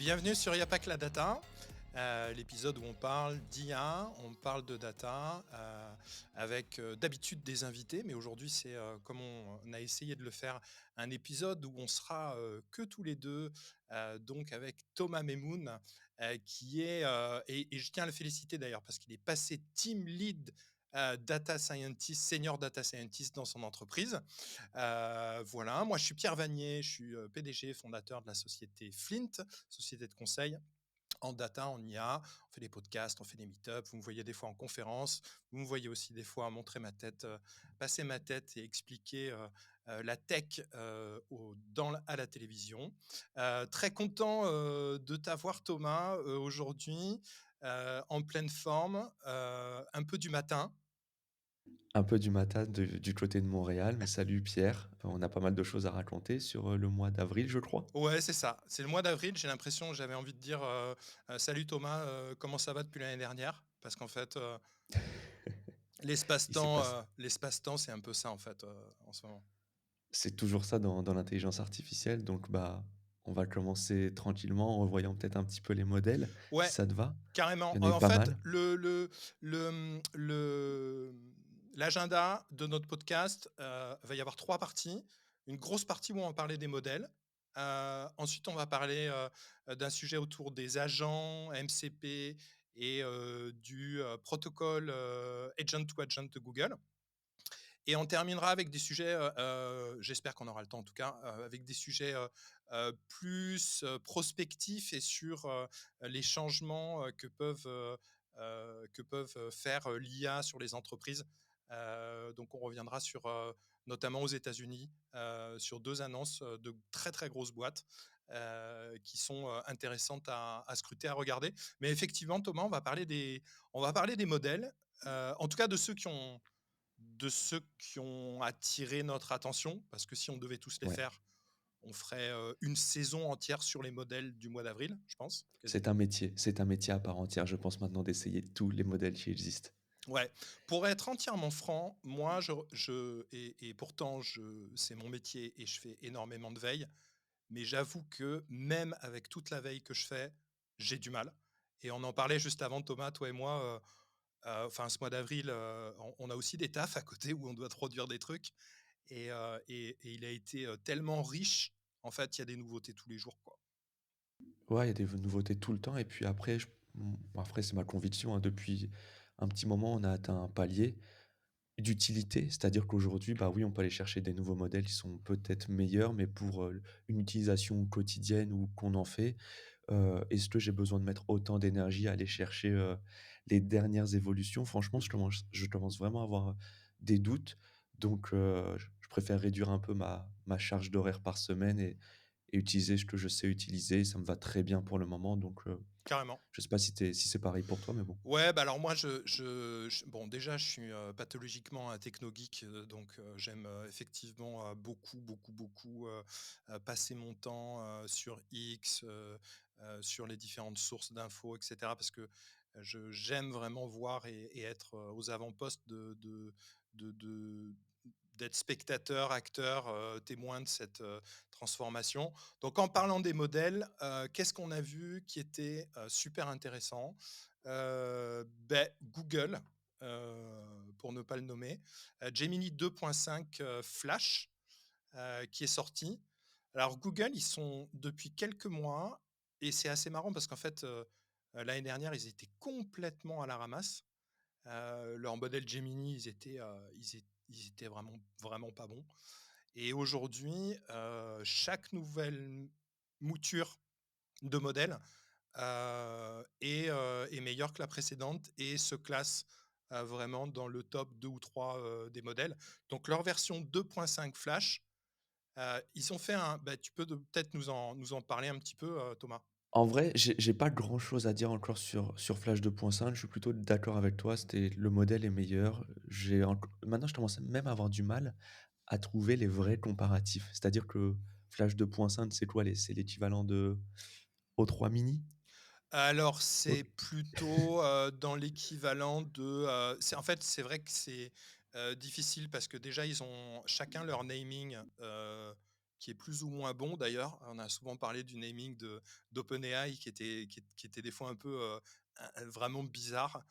Bienvenue sur Y'a pas que la data, l'épisode où on parle d'IA, on parle de data, avec, d'habitude des invités, mais aujourd'hui c'est, comme on a essayé de le faire, un épisode où on sera, que tous les 2, donc avec Thomas Memoun, qui est, et je tiens à le féliciter d'ailleurs parce qu'il est passé team lead, data scientist, senior data scientist dans son entreprise. Voilà, moi je suis Pierre Vanier, je suis, PDG, fondateur de la société Flint, société de conseil en data, en IA. On fait des podcasts, on fait des meet-ups. Vous me voyez des fois en conférence. Vous me voyez aussi des fois montrer ma tête, passer ma tête et expliquer la tech à la télévision. Très content de t'avoir, Thomas, aujourd'hui, en pleine forme, un peu du matin. Un peu du matin du côté de Montréal, mais salut Pierre. On a pas mal de choses à raconter sur, le mois d'avril, je crois? Ouais, c'est ça. C'est le mois d'avril. J'ai l'impression, j'avais envie de dire salut Thomas, comment ça va depuis l'année dernière? Parce qu'en fait, Il s'est passé l'espace-temps, c'est un peu ça, en fait, en ce moment. c'est toujours ça dans l'intelligence artificielle, donc bah, on va commencer tranquillement en revoyant peut-être un petit peu les modèles, si Ouais, ça te va? carrément. Il y en a eu En pas fait, mal. l'agenda de notre podcast, va y avoir 3 parties. Une grosse partie où on va parler des modèles. Ensuite, on va parler, d'un sujet autour des agents MCP et du, protocole, agent to agent de Google. Et on terminera avec des sujets, j'espère qu'on aura le temps en tout cas, avec des sujets, plus, prospectifs et sur, les changements, que peuvent, faire, l'IA sur les entreprises. Donc on reviendra sur, notamment aux États-Unis, sur 2 annonces, de très, très grosses boîtes, qui sont, intéressantes à scruter, à regarder. Mais effectivement, Thomas, on va parler des modèles, en tout cas de ceux qui ont attiré notre attention, parce que si on devait tous les Ouais, faire, on ferait une saison entière sur les modèles du mois d'avril, je pense, quasi. c'est un métier à part entière, je pense maintenant d'essayer tous les modèles qui existent. Ouais, pour être entièrement franc, moi, et pourtant, c'est mon métier et je fais énormément de veille, mais j'avoue que même avec toute la veille que je fais, j'ai du mal. Et on en parlait juste avant, Thomas, toi et moi, enfin, ce mois d'avril, on a aussi des tafs à côté où on doit produire des trucs. Et il a été, tellement riche. En fait, il y a des nouveautés tous les jours, quoi. Ouais, il y a des nouveautés tout le temps et puis après après c'est ma conviction, hein, depuis un petit moment, on a atteint un palier d'utilité, c'est-à-dire qu'aujourd'hui, bah, oui, on peut aller chercher des nouveaux modèles qui sont peut-être meilleurs, mais pour, une utilisation quotidienne ou qu'on en fait, est-ce que j'ai besoin de mettre autant d'énergie à aller chercher, les dernières évolutions? Franchement, je commence vraiment à avoir, des doutes, donc je préfère réduire un peu ma charge d'horaire par semaine et utiliser ce que je sais utiliser. Ça me va très bien pour le moment, donc Carrément. je sais pas si c'est pareil pour toi, mais bon. Ouais, bah, alors moi bon, déjà je suis, pathologiquement un techno geek, donc j'aime, effectivement, beaucoup, beaucoup, beaucoup, passer mon temps, sur X, sur les différentes sources d'infos et cetera parce que, j'aime vraiment voir et être, aux avant-postes de d'être spectateur, acteur, témoin de cette, transformation. Donc en parlant des modèles, qu'est-ce qu'on a vu qui était, super intéressant? Google, pour ne pas le nommer, Gemini 2.5, Flash, qui est sorti. Alors Google, ils sont depuis quelques mois et c'est assez marrant parce qu'en fait, l'année dernière, ils étaient complètement à la ramasse. Leur modèle Gemini, ils étaient vraiment, vraiment pas bons et aujourd'hui, chaque nouvelle mouture de modèle est meilleure que la précédente et se classe, vraiment dans le top 2 ou 3 des modèles. Donc leur version 2.5 Flash, ils ont fait tu peux peut-être nous en parler un petit peu, Thomas? En vrai, j'ai pas grand-chose à dire encore sur Flash 2.5. Je suis plutôt d'accord avec toi, le modèle est meilleur. J'ai enc Maintenant, je commence même à avoir du mal à trouver les vrais comparatifs. C'est-à-dire que Flash 2.5, c'est quoi? C'est l'équivalent de O3 mini? Alors O c'est plutôt, dans l'équivalent de, c'est vrai que c'est, difficile parce que déjà ils ont chacun leur naming, qui est plus ou moins bon d'ailleurs. On a souvent parlé du naming d'OpenAI qui était des fois un peu vraiment bizarre.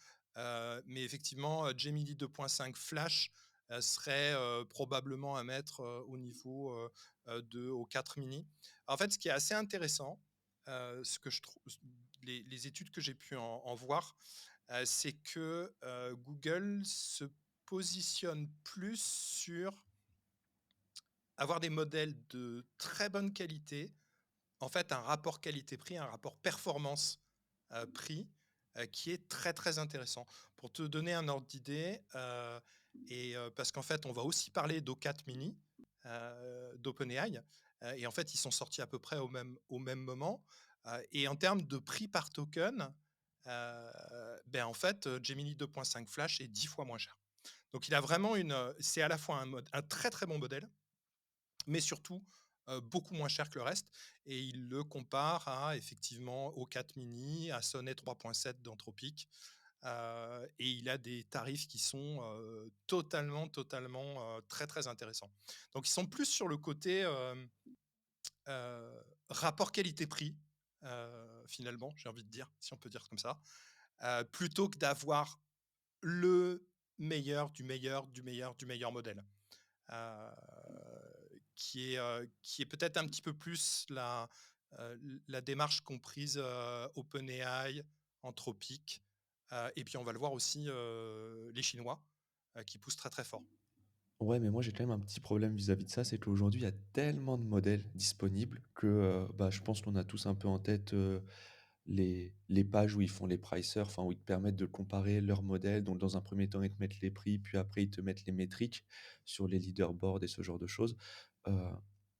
Mais effectivement, Gemini 2.5 Flash serait probablement à mettre au niveau au 4 mini. En fait, ce qui est assez intéressant, ce que je trouve, les études que j'ai pu en voir, c'est que Google se positionne plus sur avoir des modèles de très bonne qualité, en fait, un rapport qualité-prix, un rapport performance prix qui est très très intéressant. Pour te donner un ordre d'idée, parce qu'en fait, on va aussi parler d'O4 Mini d'OpenAI, et en fait, ils sont sortis à peu près au même moment. Et en termes de prix par token, ben en fait, Gemini 2.5 Flash est 10 fois moins cher. Donc, il a vraiment c'est à la fois un très très bon modèle, mais surtout beaucoup moins cher que le reste. Et il le compare à effectivement au 4 mini, à Sonnet 3.7 d'Anthropic. Et il a des tarifs qui sont totalement très très intéressants. Donc ils sont plus sur le côté rapport qualité-prix, finalement, j'ai envie de dire, si on peut dire comme ça, plutôt que d'avoir le meilleur du meilleur du meilleur du meilleur modèle. euh, qui est peut-être un petit peu plus la démarche comprise OpenAI, Anthropic, et puis on va le voir aussi les Chinois qui poussent très très fort. Ouais, mais moi j'ai quand même un petit problème vis-à-vis de ça, c'est qu'aujourd'hui il y a tellement de modèles disponibles que, bah, je pense qu'on a tous un peu en tête, les pages où ils font les pricers, enfin où ils te permettent de comparer leurs modèles. Donc dans un premier temps, ils te mettent les prix, puis après ils te mettent les métriques sur les leaderboards et ce genre de choses. Heu,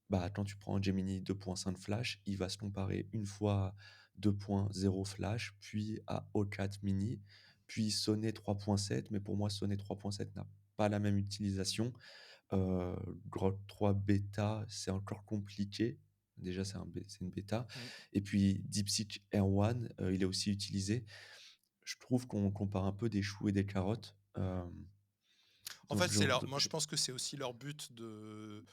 Bah, quand tu prends Gemini 2.5 Flash, il va se comparer une fois à 2.0 Flash, puis à O4 Mini, puis Sonnet 3.7. Mais pour moi, Sonnet 3.7 n'a pas la même utilisation. Grok 3 bêta, c'est encore compliqué. Déjà, c'est une bêta Mm. et puis DeepSeek R1, il est aussi utilisé. Je trouve qu'on compare un peu des choux et des carottes, En fait, donc je moi je je pense que c'est aussi leur but de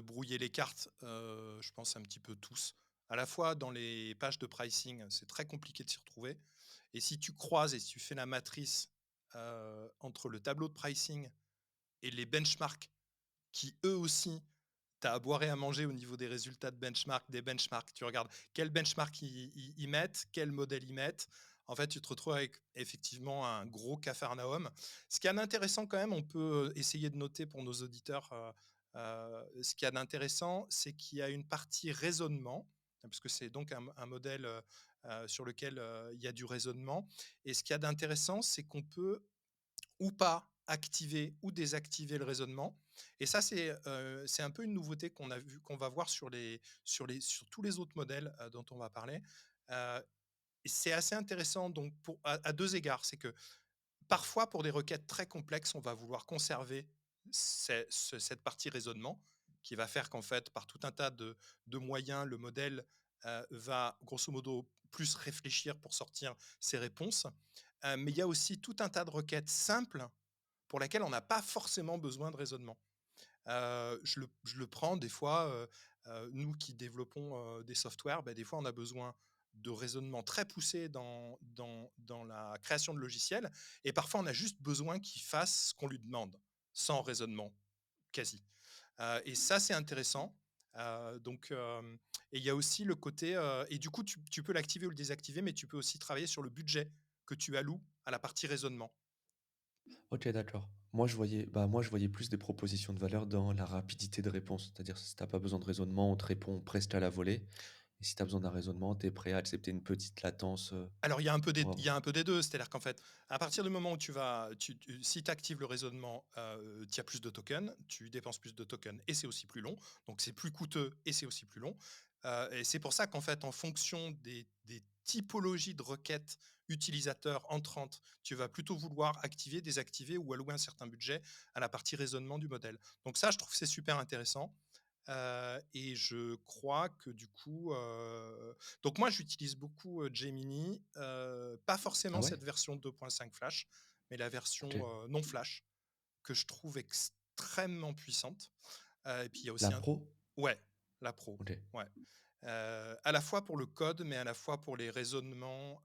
brouiller les cartes, je pense un petit peu tous. À la fois dans les pages de pricing, c'est très compliqué de s'y retrouver. Et si tu croises et si tu fais la matrice entre le tableau de pricing et les benchmarks qui eux aussi, tu as à boire et à manger au niveau des résultats de benchmark, des benchmarks. Tu regardes quel benchmark ils mettent, quel modèle ils mettent. En fait, tu te retrouves avec effectivement un gros capharnaüm. Ce qui est intéressant quand même, on peut essayer de noter pour nos auditeurs, ce qui est intéressant, c'est qu'il y a une partie raisonnement, parce que c'est donc un modèle sur lequel il y a du raisonnement. Et ce qu'il y a d'intéressant, c'est qu'on peut ou pas activer ou désactiver le raisonnement. Et ça, c'est un peu une nouveauté qu'on va voir sur tous les autres modèles dont on va parler. Et c'est assez intéressant donc à deux égards. C'est que parfois, pour des requêtes très complexes, on va vouloir conserver cette partie raisonnement qui va faire qu'en fait, par tout un tas de moyens, le modèle va grosso modo plus réfléchir pour sortir ses réponses. Mais il y a aussi tout un tas de requêtes simples pour laquelle on n'a pas forcément besoin de raisonnement. Je le prends des fois, nous qui développons des softwares, des fois on a besoin de raisonnement très poussé dans la création de logiciels, et parfois on a juste besoin qu'il fasse ce qu'on lui demande, sans raisonnement, quasi. Et ça, c'est intéressant. Et il y a aussi le côté, et du coup, tu peux l'activer ou le désactiver, mais tu peux aussi travailler sur le budget que tu alloues à la partie raisonnement. OK, d'accord. Moi je voyais plus des propositions de valeur dans la rapidité de réponse. C'est-à-dire si tu as pas besoin de raisonnement, on te répond presque à la volée et si tu as besoin d'un raisonnement, tu es prêt à accepter une petite latence, Alors, pour il y avoir a un peu des 2. C'est-à-dire qu'en fait, à partir du moment où si tu actives le raisonnement, tu as plus de tokens, tu dépenses plus de tokens et c'est aussi plus long. Donc, c'est plus coûteux et c'est aussi plus long. Et c'est pour ça qu'en fait, en fonction des typologies de requêtes utilisateurs entrantes, tu vas plutôt vouloir activer, désactiver ou allouer un certain budget à la partie raisonnement du modèle. Donc ça, je trouve que c'est super intéressant. Et je crois que du coup, donc moi j'utilise beaucoup Gemini, pas ah forcément ouais? cette version 2.5 Flash, mais la version OK. non Flash, que je trouve extrêmement puissante. Et puis il y a La aussi un pro? ouais, la Pro, OK. ouais. À la fois pour le code, mais à la fois pour les raisonnements,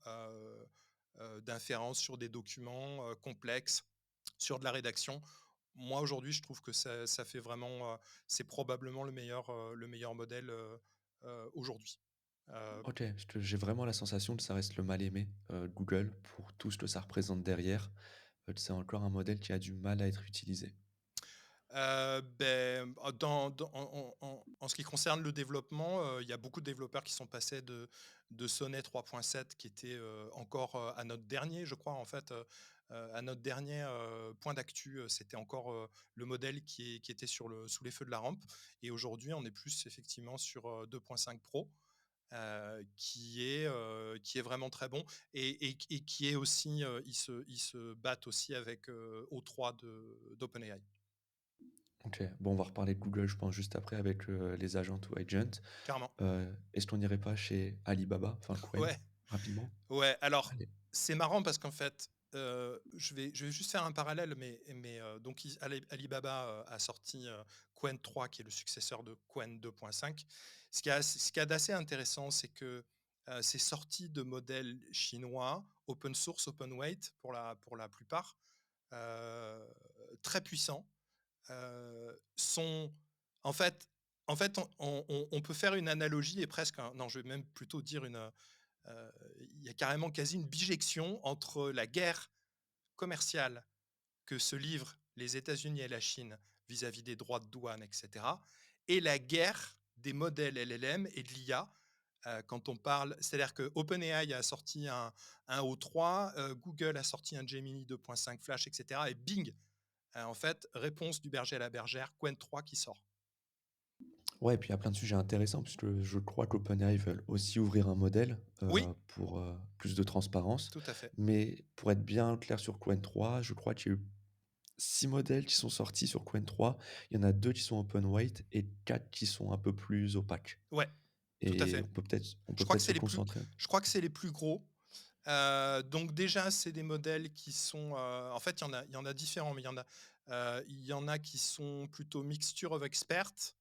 d'inférence sur des documents, complexes, sur de la rédaction. Moi, aujourd'hui, je trouve que ça fait vraiment, c'est probablement le meilleur modèle, aujourd'hui. Heu, OK, parce que j'ai vraiment la sensation que ça reste le mal-aimé, Google pour tout ce que ça représente derrière, que c'est encore un modèle qui a du mal à être utilisé. dans en ce qui concerne le développement, il y a beaucoup de développeurs qui sont passés de Sonnet 3.7 qui était, encore, à notre dernier, je crois, en fait, à notre dernier, point d'actu, c'était encore, le modèle qui était sous les feux de la rampe et aujourd'hui, on est plus effectivement sur, 2.5 Pro, qui est vraiment très bon et qui est aussi, ils se battent aussi avec, O3 d'OpenAI, OK, bon, on va reparler de Google, je pense, juste après avec, les agents ou agents. clairement. Est-ce qu'on n'irait pas chez Alibaba, enfin Qwen, Ouais. rapidement? Ouais, alors, Allez. c'est marrant parce qu'en fait, je vais juste faire un parallèle, mais donc Alibaba, a sorti, Qwen 3 qui est le successeur de Qwen 2.5. Ce qu'il y a d'assez intéressant, c'est que, ces sorties de modèles chinois, open source, open weight pour la plupart, heu, très puissants, sont en fait on peut faire une analogie et presque non, je vais même plutôt dire il y a carrément quasi une bijection entre la guerre commerciale que se livrent les États-Unis et la Chine vis-à-vis des droits de douane, et cetera, et la guerre des modèles LLM et de l'IA, quand on parle, c'est-à-dire que OpenAI a sorti un O3, Google a sorti un Gemini 2.5 Flash, et cetera, et bing, en fait, réponse du berger à la bergère, Qwen 3 qui sort. Ouais, et puis il y a plein de sujets intéressants puisque je crois qu'OpenAI veulent aussi ouvrir un modèle, Oui, pour, plus de transparence. tout à fait. Mais pour être bien clair sur Qwen 3, je crois qu'il y a eu 6 modèles qui sont sortis sur Qwen 3. Il y en a 2 qui sont open weight et 4 qui sont un peu plus opaques. Ouais, tout à Et fait. on Je peut crois que peut-être c'est se les plus concentrer. je crois que c'est les plus gros. Donc déjà, c'est des modèles qui sont, en fait, il y en a différents, mais il y en a qui sont plutôt mixture of experts.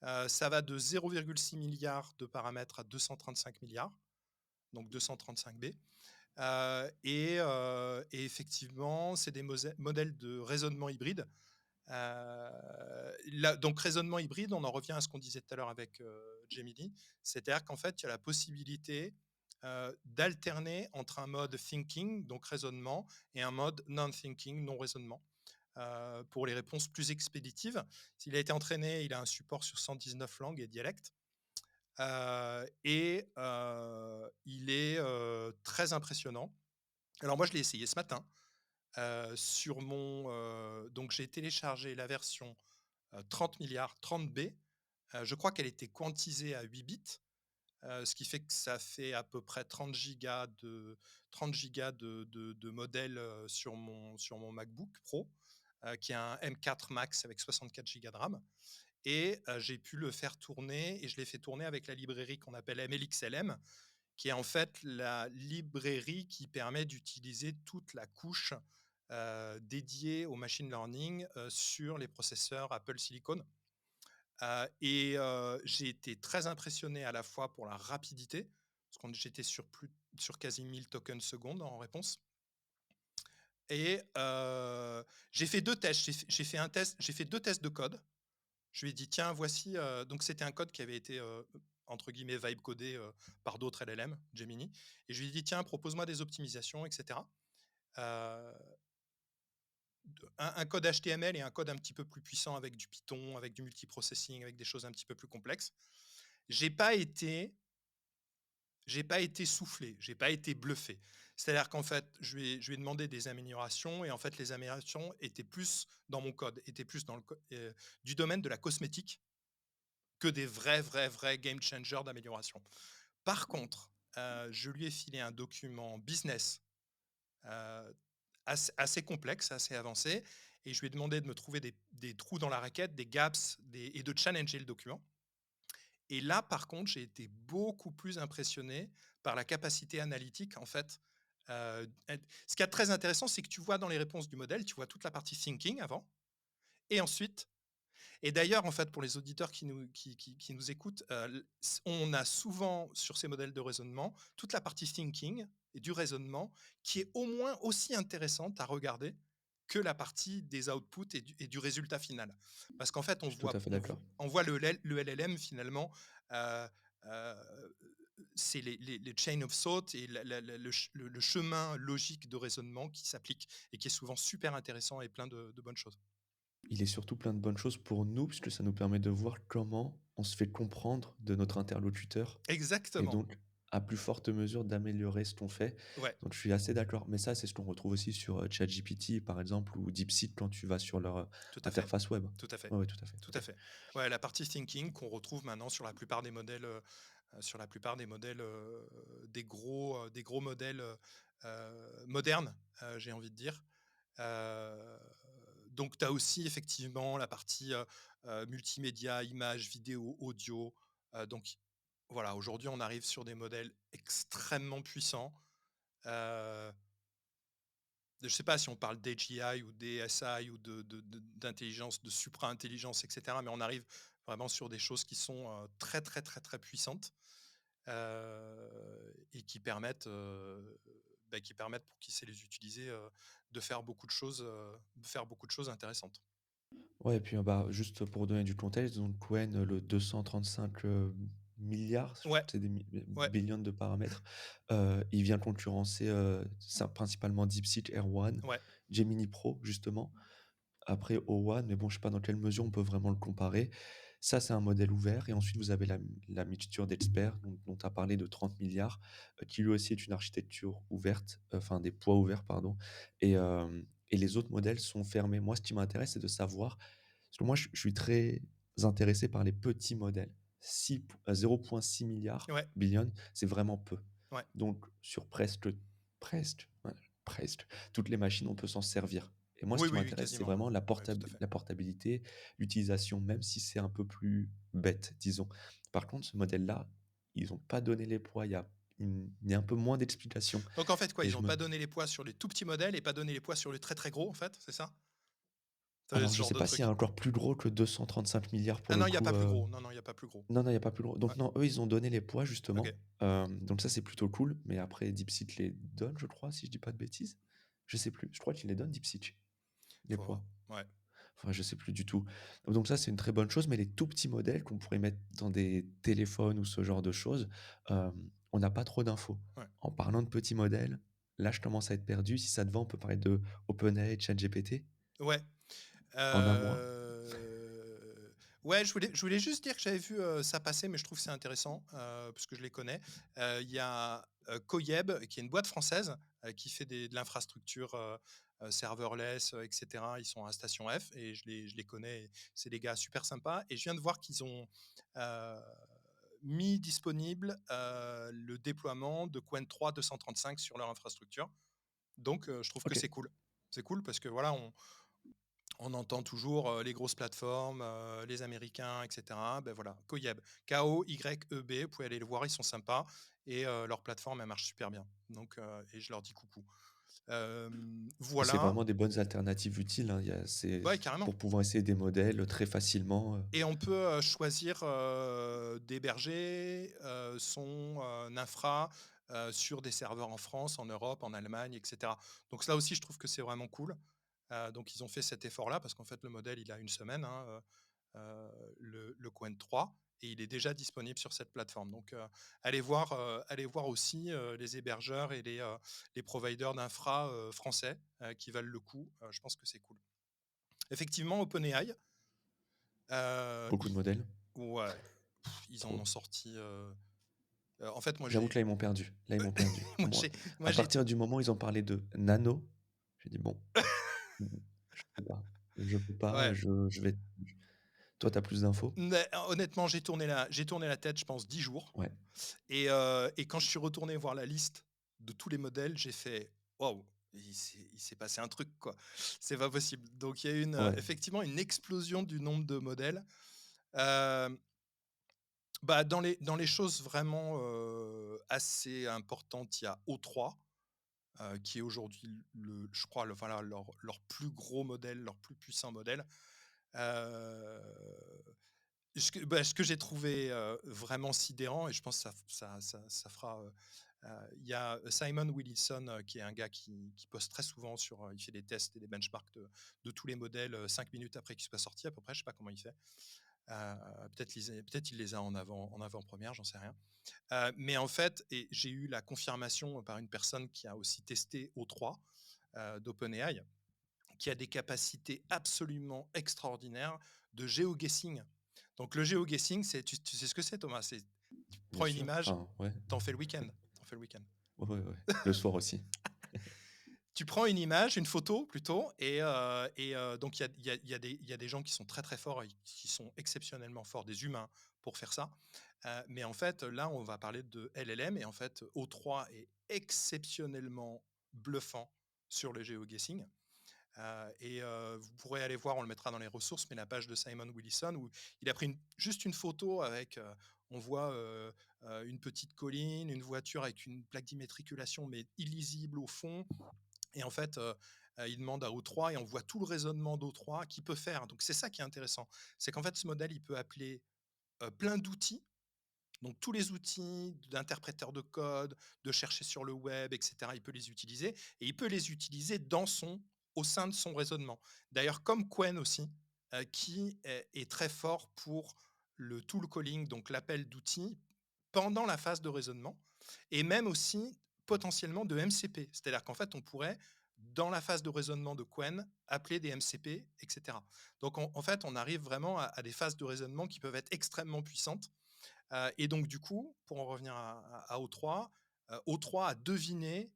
Ça va de 0,6 milliard de paramètres à 235 milliards, donc 235 B. Et effectivement, c'est des modèles de raisonnement hybride. Donc raisonnement hybride, on en revient à ce qu'on disait tout à l'heure avec, Gemini. C'est-à-dire qu'en fait, il y a la possibilité, d'alterner entre un mode thinking, donc raisonnement, et un mode non-thinking, non-raisonnement, pour les réponses plus expéditives. S'il a été entraîné, il a un support sur 119 langues et dialectes, il est, très impressionnant. Alors moi, je l'ai essayé ce matin, donc j'ai téléchargé la version 30 milliards, 30 B. Je crois qu'elle était quantisée à 8 bits, ce qui fait que ça fait à peu près 30 gigas de modèles, sur mon MacBook Pro, qui a un M4 Max avec 64 gigas de RAM. Et j'ai pu le faire tourner et je l'ai fait tourner avec la librairie qu'on appelle MLXLM, qui est en fait la librairie qui permet d'utiliser toute la couche, dédiée au machine learning, sur les processeurs Apple Silicon. J'ai été très impressionné à la fois pour la rapidité, parce qu'on j'étais sur quasi 1000 tokens secondes en réponse. Et j'ai fait 2 tests. J'ai fait 2 tests de code. Je lui ai dit: «Tiens, voici», donc c'était un code qui avait été, entre guillemets «vibe codé», par d'autres LLM, Gemini, et je lui ai dit: «Tiens, propose-moi des optimisations, et cetera». Heu, un code HTML et un code un petit peu plus puissant avec du Python, avec du multiprocessing, avec des choses un petit peu plus complexes. J'ai pas été j'ai pas été soufflé, j'ai pas été bluffé. C'est-à-dire qu'en fait, je lui ai demandé des améliorations et en fait, les améliorations étaient plus dans mon code, étaient plus dans du domaine de la cosmétique que des vrais, vrais, vrais game changers d'amélioration. Par contre, je lui ai filé un document business, heu, assez complexe, assez avancé, et je lui ai demandé de me trouver des trous dans la raquette, des gaps, et de challenger le document. Et là, par contre, j'ai été beaucoup plus impressionné par la capacité analytique, en fait. Ce qui est très intéressant, c'est que tu vois dans les réponses du modèle, tu vois toute la partie thinking avant, et ensuite Et d'ailleurs, en fait, pour les auditeurs qui nous écoutent, on a souvent, sur ces modèles de raisonnement, toute la partie thinking et du raisonnement qui est au moins aussi intéressante à regarder que la partie des outputs et du résultat final. Parce qu'en fait, Je suis tout à fait d'accord. on voit le LLM finalement, heu heu, c'est les chain of thought et le chemin logique de raisonnement qui s'applique et qui est souvent super intéressant et plein de bonnes choses. Il est surtout plein de bonnes choses pour nous, puisque ça nous permet de voir comment on se fait comprendre de notre interlocuteur et Exactement. donc, à plus forte mesure, d'améliorer ce qu'on fait. Ouais, Donc je suis assez d'accord, mais ça, c'est ce qu'on retrouve aussi sur, ChatGPT, par exemple, ou DeepSeek quand tu vas sur leur, tout à fait, interface web. tout à fait, Ouais, ouais, tout à fait, tout à OK. fait. Ouais, la partie thinking qu'on retrouve maintenant des gros modèles, modernes, j'ai envie de dire. Heu, donc tu as aussi effectivement la partie, multimédia, images, vidéo, audio, donc voilà, aujourd'hui, on arrive sur des modèles extrêmement puissants. Heu, je ne sais pas si on parle d'AGI ou d'ASI ou d'intelligence, de supra-intelligence et cetera, mais on arrive vraiment sur des choses qui sont, très, très, très, très puissantes, et qui permettent, pour qui sait les utiliser, de faire beaucoup de choses intéressantes. Ouais et puis, bah, juste pour donner du contexte, donc Cohen, le 235, milliards, je crois Ouais, que c'est des ouais, billions de paramètres, il vient concurrencer, ça principalement DeepSeek R1, ouais, Gemini Pro justement. Après O1, mais bon, je sais pas dans quelle mesure on peut vraiment le comparer. Ça, c'est un modèle ouvert et ensuite vous avez la mixture d'experts dont tu as parlé de 30 000 qui lui aussi est une architecture ouverte, enfin des poids ouverts pardon et les autres modèles sont fermés. Moi, ce qui m'intéresse, c'est de savoir parce que moi, je suis très intéressé par les petits modèles. 0,6 ouais, billion, c'est vraiment peu. ouais. Donc sur ouais, presque toutes les machines, on peut s'en servir. Et moi, ce Oui, qui oui, oui, m'intéresse, c'est quasiment, ouais. vraiment Ouais, tout à fait. la portabilité, l'utilisation, même si c'est un peu plus bête, disons. Par contre, ce modèle-là, ils ont pas donné les poids, il y a un peu moins d'explications Donc en fait, quoi, et ils je ont me pas donné les poids sur les tout petits modèles et pas donné les poids sur les très, très gros, en fait, c'est ça? C'est alors ce je genre sais de pas s'il y truc? a encore plus gros que 235 000 pour Ah le non, il y a coup, pas plus gros. Non, non, il y a pas plus gros. non, non, il y a pas plus gros. Ouais, Donc non, eux, ils ont donné les poids OK. justement, donc ça, c'est plutôt cool, mais après DeepSeek les donne, je crois, si je dis pas de bêtises? Je sais plus, je crois qu'il les donne DeepSeek, les Faut poids. ouais, Enfin, je sais plus du tout. Donc ça, c'est une très bonne chose, mais les tout petits modèles qu'on pourrait mettre dans des téléphones ou ce genre de choses, on n'a pas trop d'infos. ouais. En parlant de petits modèles, là, je commence à être perdu. Si ça te va, on peut parler de OpenAI et ChatGPT Ouais, en un mois. ouais, je voulais juste dire que j'avais vu, ça passer, mais je trouve que c'est intéressant, parce que je les connais. Il y a, Coyeb, qui est une boîte française, qui fait de l'infrastructure, serverless, et cetera. Ils sont à Station F et je les connais et c'est des gars super sympas et je viens de voir qu'ils ont, heu, mis disponible, le déploiement de Qwen 3 235 sur leur infrastructure. Donc je trouve que OK. c'est cool. C'est cool parce que voilà, on entend toujours, les grosses plateformes, les Américains et cetera. Beh, voilà, Coyeb, Koyeb, vous pouvez aller le voir, ils sont sympas et leur plateforme, elle marche super bien. Donc et je leur dis coucou. Et c'est Voilà, vraiment des bonnes alternatives utiles, hein. C'est ouais, carrément pour pouvoir essayer des modèles très facilement. et on peut, choisir, d'héberger, son, infra, sur des serveurs en France, en Europe, en Allemagne et cetera. Donc ça aussi, je trouve que c'est vraiment cool. Donc ils ont fait cet effort-là parce qu'en fait, le modèle, il a une semaine, hein, le Qwen 3 et il est déjà disponible sur cette plateforme. Donc, allez voir aussi les hébergeurs et les providers d'infra français qui valent le coup. Je pense que c'est cool. Effectivement, OpenAI, Beaucoup de modèles, ouais, ils en ont trop. sorti. En fait, moi, J'avoue que là, ils m'ont perdu. Là, ils m'ont perdu. moi, Moi, j'ai, moi, à j'ai, partir du moment où ils ont parlé de nano, j'ai dit: «Bon, mmh, je peux pas. Je peux pas, ouais. je vais» toi, tu as plus d'infos? Mais, honnêtement, j'ai tourné la tête, je pense, 10 jours. Ouais, Et quand je suis retourné voir la liste de tous les modèles, j'ai fait: «Waouh, il s'est passé un truc, quoi. C'est pas possible». Donc il y a eu ouais. effectivement une explosion du nombre de modèles. Hem, bah, dans les choses vraiment, assez importantes, il y a O3, qui est aujourd'hui je crois, voilà, leur plus gros modèle, leur plus puissant modèle. Ce que j'ai trouvé, vraiment sidérant et je pense que ça fera, il y a Simon Willison, qui est un gars qui poste très souvent sur, il fait des tests et des benchmarks de tous les modèles, 5 minutes après qu'ils soient sortis à peu près, je sais pas comment il fait. Peut-être il les a en avant-première, j'en sais rien. Mais en fait et j'ai eu la confirmation par une personne qui a aussi testé O3, d'OpenAI, qui a des capacités absolument extraordinaires de géoguessing. Donc le géoguessing, tu sais ce que c'est, Thomas? C'est tu Bien prends une sûr. image, Enfin, ouais. t'en fais le week-end. T'en fais le week-end. Ouais, ouais, ouais. Le soir aussi. Tu prends une image, une photo plutôt, donc il y a des gens qui sont très très forts et qui sont exceptionnellement forts, des humains, pour faire ça. Mais en fait, là, on va parler de LLM et en fait, O3 est exceptionnellement bluffant sur le géoguessing. Vous pourrez aller voir, on le mettra dans les ressources, mais la page de Simon Willison où il a pris juste une photo avec, on voit une petite colline, une voiture avec une plaque d'immatriculation, mais illisible au fond. Et en fait, il demande à O3 et on voit tout le raisonnement d'O3 qu'il peut faire. Donc c'est ça qui est intéressant. C'est qu'en fait, ce modèle, il peut appeler plein d'outils, donc tous les outils d'interpréteur de code, de chercher sur le web, etc., il peut les utiliser et il peut les utiliser au sein de son raisonnement. D'ailleurs, comme Qwen aussi, qui est très fort pour le tool calling, donc l'appel d'outils pendant la phase de raisonnement et même aussi potentiellement de MCP. C'est-à-dire qu'en fait, on pourrait, dans la phase de raisonnement de Qwen, appeler des MCP, etc. Donc en fait, on arrive vraiment à des phases de raisonnement qui peuvent être extrêmement puissantes et donc, du coup, pour en revenir à O3, O3 a deviné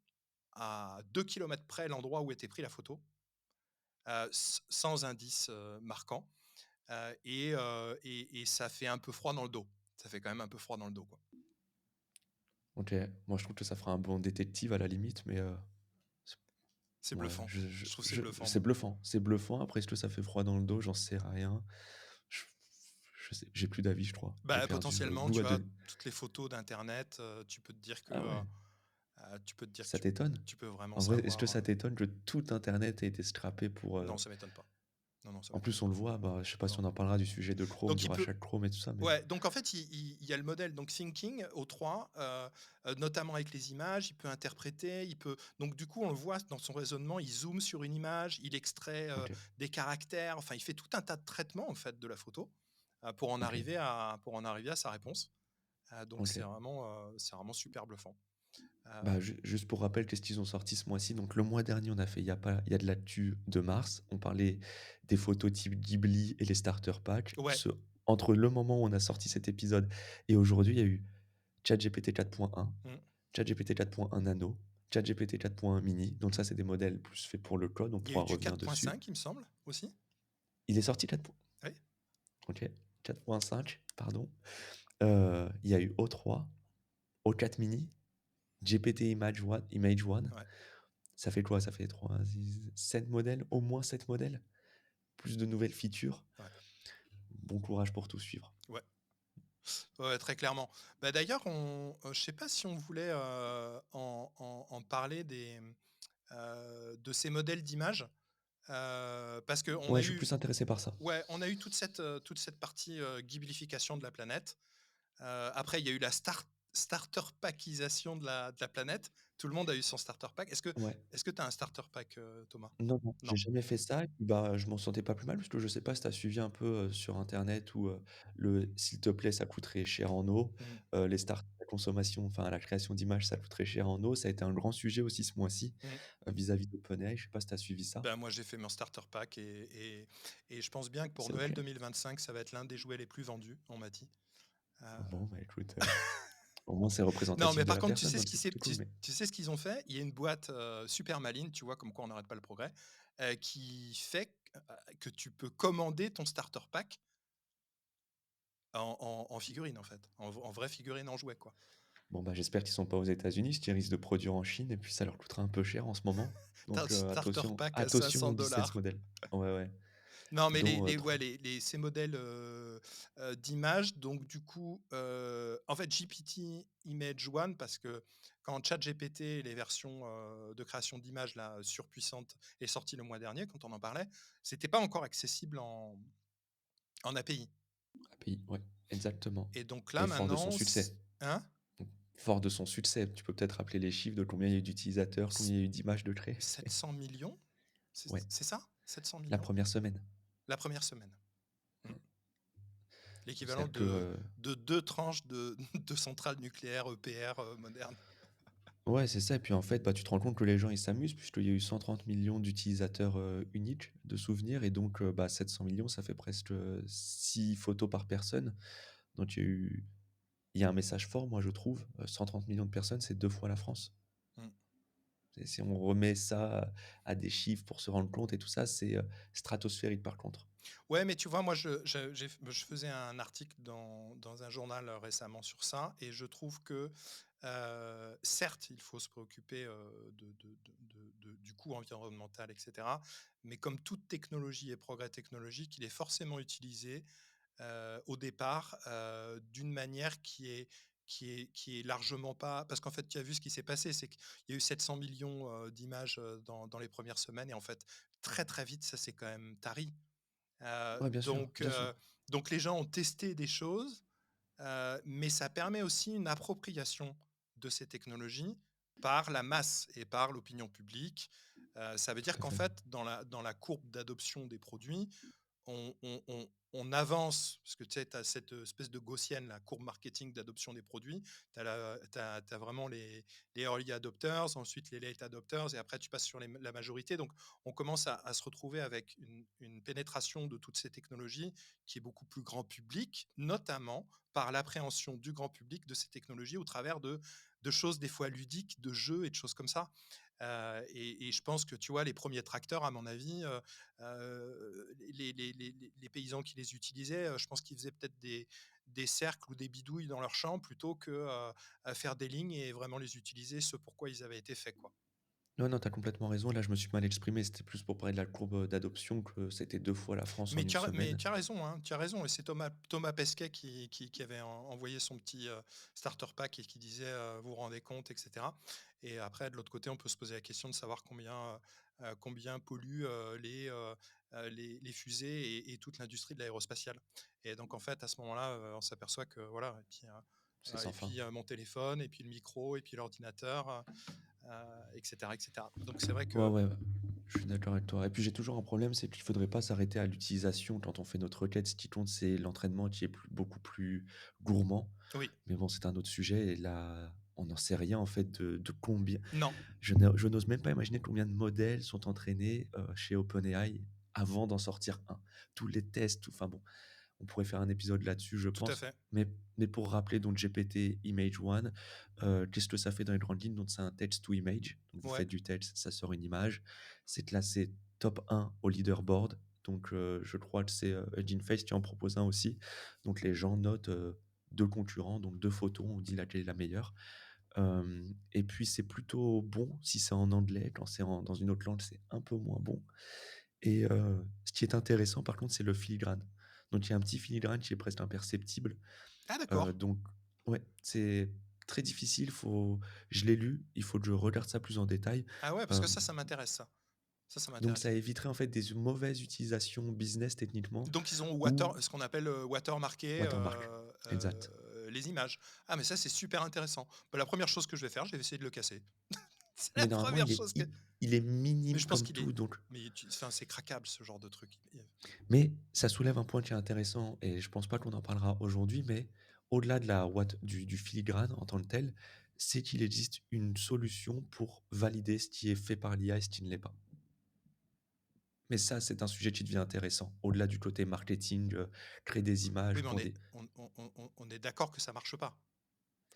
à 2 kilomètres près l'endroit où était prise la photo, sans indice marquant. Et ça fait un peu froid dans le dos. Ça fait quand même un peu froid dans le dos, quoi. OK. Moi, je trouve que ça fera un bon détective à la limite, mais c'est C'est ouais, bluffant. Je trouve que c'est je bluffant, c'est moi. bluffant. C'est bluffant. Après, est-ce que ça fait froid dans le dos? J'en sais rien. Je je sais j'ai plus d'avis, je crois. J'ai Bah, perdu, potentiellement, d'où tu à as de toutes les photos d'internet, ah ouais, tu peux te dire que ça t'étonne? tu peux vraiment En vrai, est-ce que savoir, ça t'étonne que tout internet ait été scrappé pour, non, ça m'étonne pas. Non, non, ça en m'étonne plus, on le pas. voit, bah, je sais pas si Non. on en parlera du sujet de Chrome, Donc du il rachat peut de Chrome et tout ça, mais Ouais, donc en fait, il y a le modèle donc Thinking au 3, notamment avec les images, il peut interpréter, il peut donc du coup, on le voit dans son raisonnement, il zoome sur une image, il extrait, OK, des caractères, enfin, il fait tout un tas de traitements, en fait, de la photo, OK, pour en arriver à sa réponse. Donc OK. c'est vraiment super bluffant. Bah, Hem, juste pour rappel, qu'est-ce qu'ils ont sorti ce mois-ci? Donc le mois dernier, on a fait il y a de l'actu de mars. On parlait des photos type Ghibli et les starter packs. ouais, Entre le moment où on a sorti cet épisode et aujourd'hui, il y a eu ChatGPT 4.1, mmh, ChatGPT 4.1 Nano, ChatGPT 4.1 Mini. Donc ça, c'est des modèles plus faits pour le code, on il y a eu pourra du revenir dessus. 4.5, il me semble, aussi? Il est sorti 4. Oui? OK, 4.5, pardon. Il y a eu O3, O4 Mini, GPT Image One. Ouais, Ça fait quoi? Ça fait 3, 6, 7 modèles, au moins 7 modèles, plus de nouvelles features. ouais, Bon courage pour tout suivre. ouais. Ouais, très clairement. Bah, d'ailleurs, je sais pas si on voulait, en parler de ces modèles d'images, parce qu'on Ouais, a je suis eu plus intéressé par ça. ouais, on a eu toute cette partie, ghiblification de la planète. Après, il y a eu la starter packisation de la planète. Tout le monde a eu son starter pack. Ouais. Est-ce que tu as un starter pack, Thomas? Non, non, j'ai Non. jamais fait ça et puis, bah, je m'en sentais pas plus mal parce que je sais pas si tu as suivi un peu, sur internet où, le «s'il te plaît, ça coûterait cher en eau», Mmh. la consommation, enfin la création d'images, ça coûterait cher en eau. Ça a été un grand sujet aussi ce mois-ci, Mmh. vis-à-vis d'OpenAI. Je sais pas si tu as suivi ça? Ben, moi, j'ai fait mon starter pack et je pense bien que pour C'est Noël OK? 2025, ça va être l'un des jouets les plus vendus, on m'a dit. Heu Bon, bah, écoute, au moins c'est Non, représentatif mais de par la contre, personne, donc c'est plutôt cool, mais tu sais ce qu'ils ont fait? Il y a une boîte, super maligne, tu vois? Comme quoi on n'arrête pas le progrès, qui fait que tu peux commander ton starter pack en figurine, en fait, en vraie figurine, en jouet, quoi. bon, bah, j'espère qu'ils sont pas aux États-Unis, parce qu'ils risquent de produire en Chine et puis ça leur coûtera un peu cher en ce moment. Tu un Donc, starter attention pack à attention aux 500. business models. Ouais, ouais, Non, mais dont, ouais, 3 ces modèles, d'images, donc du coup, en fait, GPT Image One, parce que quand ChatGPT, les versions, de création d'images là, surpuissantes, est sorti le mois dernier, quand on en parlait, c'était pas encore accessible en API. API, ouais, exactement. Et donc Et là fort de son maintenant, succès. hein? Donc, fort de son succès, tu peux peut-être rappeler les chiffres de combien il y a eu d'utilisateurs, combien S- il y a eu d'images de créées? 700 millions? C'est Ouais, c'est ça? 700 la millions? première semaine. La première semaine. Mm. Donc L'équivalent c'est-à-dire que, de deux tranches de centrales nucléaires EPR modernes. ouais, c'est ça et puis en fait, bah, tu te rends compte que les gens ils s'amusent puisqu'il y a eu 130 millions d'utilisateurs, uniques de souvenirs et donc, bah, 700 millions ça fait presque, 6 photos par personne. Donc il y a un message fort moi je trouve, 130 millions de personnes, c'est 2 fois la France. Mm. Et si on remet ça à des chiffres pour se rendre compte et tout ça, c'est, stratosphérique par contre. Ouais, mais tu vois, moi, je faisais un article dans un journal récemment sur ça, et je trouve que, certes, il faut se préoccuper du coût environnemental, etc. Mais comme toute technologie et progrès technologique, il est forcément utilisé au départ d'une manière qui est largement pas. Parce qu'en fait, tu as vu ce qui s'est passé, c'est qu'il y a eu 700 millions d'images dans les premières semaines, et en fait, très très vite, ça s'est quand même tari. Heu, Ouais, donc bien heu, sûr, donc les gens ont testé des choses, mais ça permet aussi une appropriation de ces technologies par la masse et par l'opinion publique. Ça veut tout dire à qu'en fait. fait, dans la courbe d'adoption des produits, on avance, parce que tu sais, tu as cette espèce de gaussienne, la courbe marketing d'adoption des produits. Tu as vraiment les early adopters, ensuite les late adopters, et après tu passes sur la majorité. Donc on commence à se retrouver avec une pénétration de toutes ces technologies qui est beaucoup plus grand public, notamment par l'appréhension du grand public de ces technologies au travers de choses des fois ludiques, de jeux et de choses comme ça. Et je pense que tu vois, les premiers tracteurs, à mon avis, les paysans qui les utilisaient, je pense qu'ils faisaient peut-être des cercles ou des bidouilles dans leur champ plutôt que à faire des lignes et vraiment les utiliser ce pourquoi ils avaient été faits, quoi. Non, non, tu as complètement raison. Là, je me suis mal exprimé. C'était plus pour parler de la courbe, d'adoption que c'était 2 fois la France en une Mais semaine. tu as raison, hein, tu as raison. Et c'est Thomas Pesquet qui avait envoyé son petit starter pack et qui disait vous vous rendez compte, etc. Et après, de l'autre côté, on peut se poser la question de savoir combien polluent les fusées et toute l'industrie de l'aérospatiale. Et donc, en fait, à ce moment-là, on s'aperçoit que voilà, C'est sans fin. mon téléphone, et puis le micro, et puis l'ordinateur, etc., etc. Donc, c'est vrai Ouais, que ouais, je suis d'accord avec toi et puis j'ai toujours un problème, c'est qu'il faudrait pas s'arrêter à l'utilisation quand on fait notre requête. Ce qui compte, c'est l'entraînement qui est beaucoup plus gourmand. oui, Mais bon, c'est un autre sujet et là, on n'en sait rien en fait de combien non, je n'ose même pas imaginer combien de modèles sont entraînés, chez OpenAI avant d'en sortir un. Tous les tests, enfin bon, on pourrait faire un épisode là-dessus, je tout à pense. fait. Mais pour rappeler donc GPT Image One, qu'est-ce que ça fait dans les grandes lignes? Donc c'est un text to image. Donc vous Ouais. faites du texte, ça sort une image. C'est classé top 1 au leaderboard. Donc je crois que c'est, Hugging Face qui en propose un aussi. Donc les gens notent, 2 concurrents, donc 2 photos, on dit laquelle est la meilleure. Et puis c'est plutôt bon si c'est en anglais. Quand c'est dans une autre langue, c'est un peu moins bon. Et ce qui est intéressant par contre, c'est le filigrane. Donc il y a un petit filigrane qui est presque imperceptible. Ah, d'accord. Donc ouais, c'est très difficile, faut je l'ai lu, il faut que je regarde ça plus en détail. Ah ouais, parce que Hem, ça m'intéresse, ça. Ça donc m'intéresse. ça éviterait en fait des mauvaises utilisations business techniquement Donc ils ont ou ce qu'on appelle watermarké watermark. Exact. les images. Ah, mais ça, c'est super intéressant. Bah, la première chose que je vais faire, je vais essayer de le casser. C'est la Mais normalement, première chose que il est mais minime je pense comme qu'il est tout donc enfin, c'est craquable, ce genre de truc. mais ça soulève un point qui est intéressant et je pense pas qu'on en parlera aujourd'hui, mais au-delà de la du filigrane en tant que tel, c'est qu'il existe une solution pour valider ce qui est fait par l'IA et ce qui ne l'est pas. Mais ça, c'est un sujet qui devient intéressant. Au-delà du côté marketing, créer des Oui, images mais pour des on est d'accord que ça marche pas.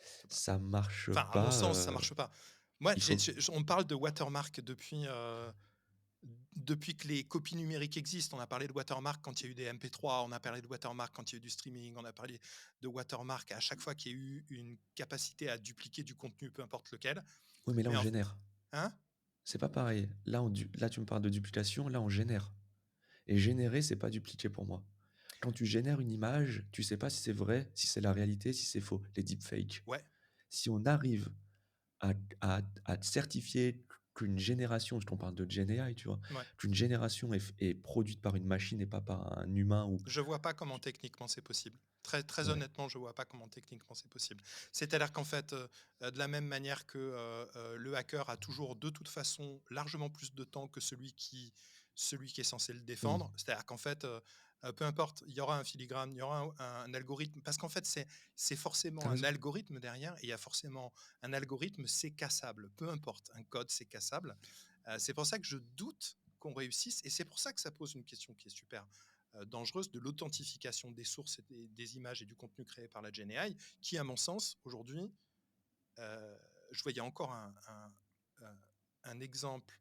C'est pas ça marche enfin, à mon pas, sens, ça marche pas. Moi, il faut on me parle de watermark depuis que les copies numériques existent. On a parlé de watermark quand il y a eu des MP3, on a parlé de watermark quand il y a eu du streaming, on a parlé de watermark à chaque fois qu'il y a eu une capacité à dupliquer du contenu, peu importe lequel. oui, mais là, Mais on en génère. hein? C'est pas pareil. Là, tu me parles de duplication, là, on génère et générer, c'est pas dupliquer pour moi. Quand tu génères une image, tu sais pas si c'est vrai, si c'est la réalité, si c'est faux, les deepfakes. Ouais. Si on arrive à certifier qu'une génération, parce qu'on parle de Gen AI, tu vois? Ouais. Qu'une génération est produite par une machine et pas par un humain ou Je vois pas comment techniquement c'est possible. Très, très ouais. honnêtement, je vois pas comment techniquement c'est possible. C'est-à-dire qu'en fait, de la même manière que le hacker a toujours de toute façon largement plus de temps que celui qui est censé le Mmh. défendre, c'est-à-dire qu'en fait, peu importe, il y aura un filigrane, il y aura un algorithme, parce qu'en fait, c'est Tu forcément un raison. algorithme derrière, et il y a forcément un algorithme, c'est cassable, peu importe, un code, c'est cassable. C'est pour ça que je doute qu'on réussisse, et c'est pour ça que ça pose une question qui est super dangereuse de l'authentification des sources et des images et du contenu créé par la GenAI, qui, à mon sens, aujourd'hui, euh, je voyais encore un- un exemple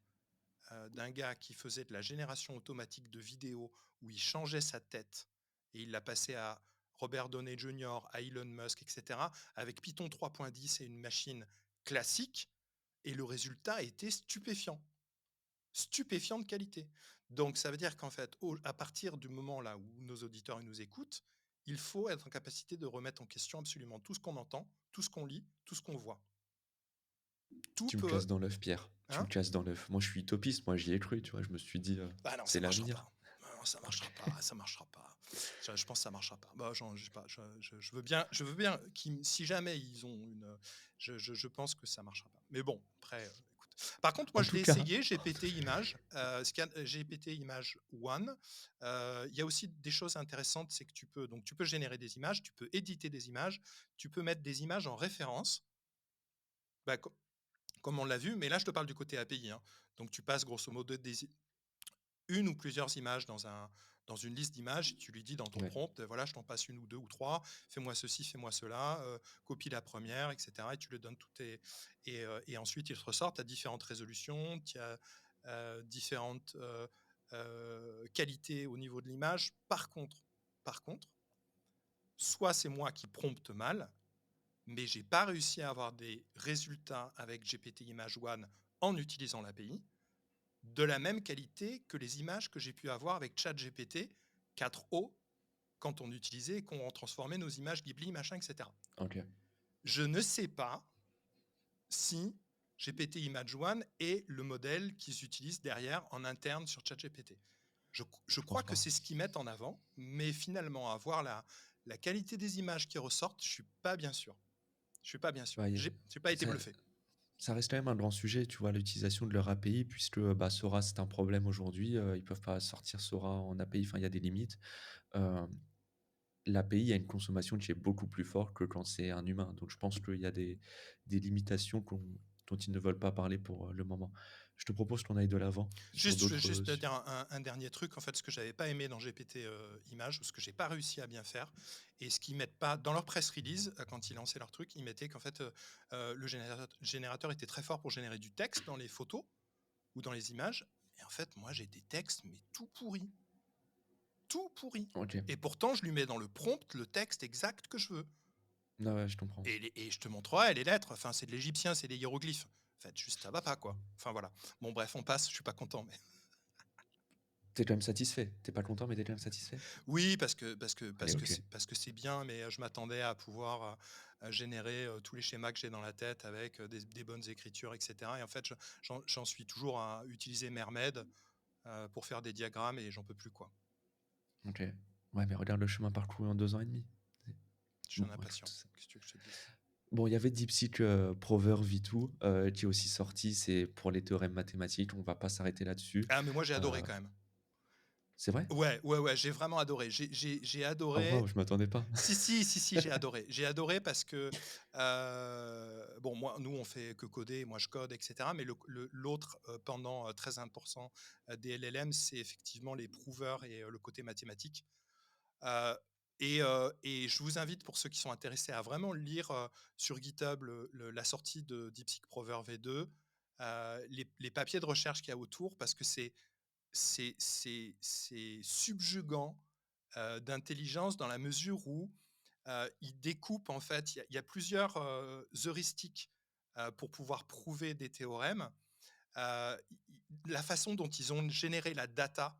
d'un gars qui faisait de la génération automatique de vidéos où il changeait sa tête et il l'a passé à Robert Downey Jr., à Elon Musk, etc., avec Python 3.10 et une machine classique, et le résultat était stupéfiant de qualité. Donc ça veut dire qu'en fait, à partir du moment là où nos auditeurs ils nous écoutent, il faut être en capacité de remettre en question absolument tout ce qu'on entend, tout ce qu'on lit, tout ce qu'on voit. Tout Tu me peut... casses dans l'œuf, Pierre. Tu me Hein? casses dans l'œuf. Moi, je suis utopiste, moi, j'y ai cru, tu vois? Je me suis dit, Bah non, «C'est ça marchera l'avenir». pas. Non, ça marchera pas, ça marchera pas. Je pense que ça marchera pas. Bah, je sais pas, je veux bien si jamais ils ont une, je pense que ça marchera pas. Mais bon, après, écoute. Par contre, moi, En je tout l'ai cas essayé, GPT Image, GPT Image One. Il y a aussi des choses intéressantes, c'est que tu peux générer des images, tu peux éditer des images, tu peux mettre des images en référence. Bah, comme on l'a vu, mais là je te parle du côté API, hein. Donc tu passes grosso modo une ou plusieurs images dans une liste d'images, tu lui dis dans ton ouais, prompt, voilà, je t'en passe une ou deux ou trois, fais-moi ceci, fais-moi cela, copie la première, etc. Et tu le donnes tout et ensuite il te ressort à différentes résolutions, tu as différentes qualités au niveau de l'image. Par contre, soit c'est moi qui prompte mal, mais j'ai pas réussi à avoir des résultats avec GPT Image One en utilisant l'API de la même qualité que les images que j'ai pu avoir avec ChatGPT 4o quand on utilisait et qu'on transformait nos images Ghibli, machin, etc. OK. Je ne sais pas si GPT Image One est le modèle qu'ils utilisent derrière en interne sur ChatGPT. Je Je crois pense que pas. c'est ce qu'ils mettent en avant, mais finalement, avoir la qualité des images qui ressortent, je suis pas bien sûr. Je suis pas bien sûr. Bah, y a J'ai pas été ça bluffé. ça reste quand même un grand sujet, tu vois? L'utilisation de leur API puisque, bah, Sora, c'est un problème aujourd'hui, ils peuvent pas sortir Sora en API, enfin, il y a des limites. Hem, L'API a une consommation qui est beaucoup plus forte que quand c'est un humain, donc je pense qu'il y a des limitations dont ils ne veulent pas parler pour, le moment. Je te propose qu'on aille de l'avant sur Je veux d'autres, juste te dire un dernier truc, en fait, ce que j'avais pas aimé dans GPT Images, ou ce que j'ai pas réussi à bien faire, et ce qu'ils mettent pas dans leur press release, quand ils lançaient leur truc, ils mettaient qu'en fait, le générateur était très fort pour générer du texte dans les photos ou dans les images. Et en fait, moi, j'ai des textes, mais tout pourris. Tout pourri. OK. Et pourtant, je lui mets dans le prompt le texte exact que je veux. Ouais, ouais, je comprends. Et je te montrerai les lettres. Enfin, c'est de l'égyptien, c'est des hiéroglyphes. En fait, juste ça va pas, quoi. Enfin, voilà. Bon, bref, on passe. Je suis pas content, mais Tu es quand même satisfait? Tu es pas content, mais tu es quand même satisfait? oui, Allez, OK. parce que c'est bien, mais je m'attendais à pouvoir générer tous les schémas que j'ai dans la tête avec des bonnes écritures, etc. Et en fait, j'en suis toujours à utiliser Mermed pour faire des diagrammes, et j'en peux plus, quoi. OK. Ouais, mais regarde le chemin parcouru en 2 ans et demi. C'est Je suis bon, un impatient. écoute. Qu'est-ce que tu veux que je te dise? Bon, il y avait DeepSeek, Prover V2, qui est aussi sorti. C'est pour les théorèmes mathématiques. On va pas s'arrêter là-dessus. Ah, mais moi, j'ai Heu, adoré quand même. c'est vrai? Ouais, ouais, ouais, j'ai vraiment adoré. J'ai Oh adoré. waouh, je m'attendais pas. Si, j'ai adoré. J'ai adoré parce que, bon, moi, nous, on fait que coder, moi, je code, etc. Mais l'autre pendant 13% des LLM, c'est effectivement les prouveurs et le côté mathématique. Euh, et je vous invite, pour ceux qui sont intéressés, à vraiment lire sur GitHub la sortie de DeepSeek Prover V2, les papiers de recherche qu'il y a autour, parce que c'est subjugant d'intelligence, dans la mesure où il découpe, en fait, il y a plusieurs heuristiques pour pouvoir prouver des théorèmes. La façon dont ils ont généré la data,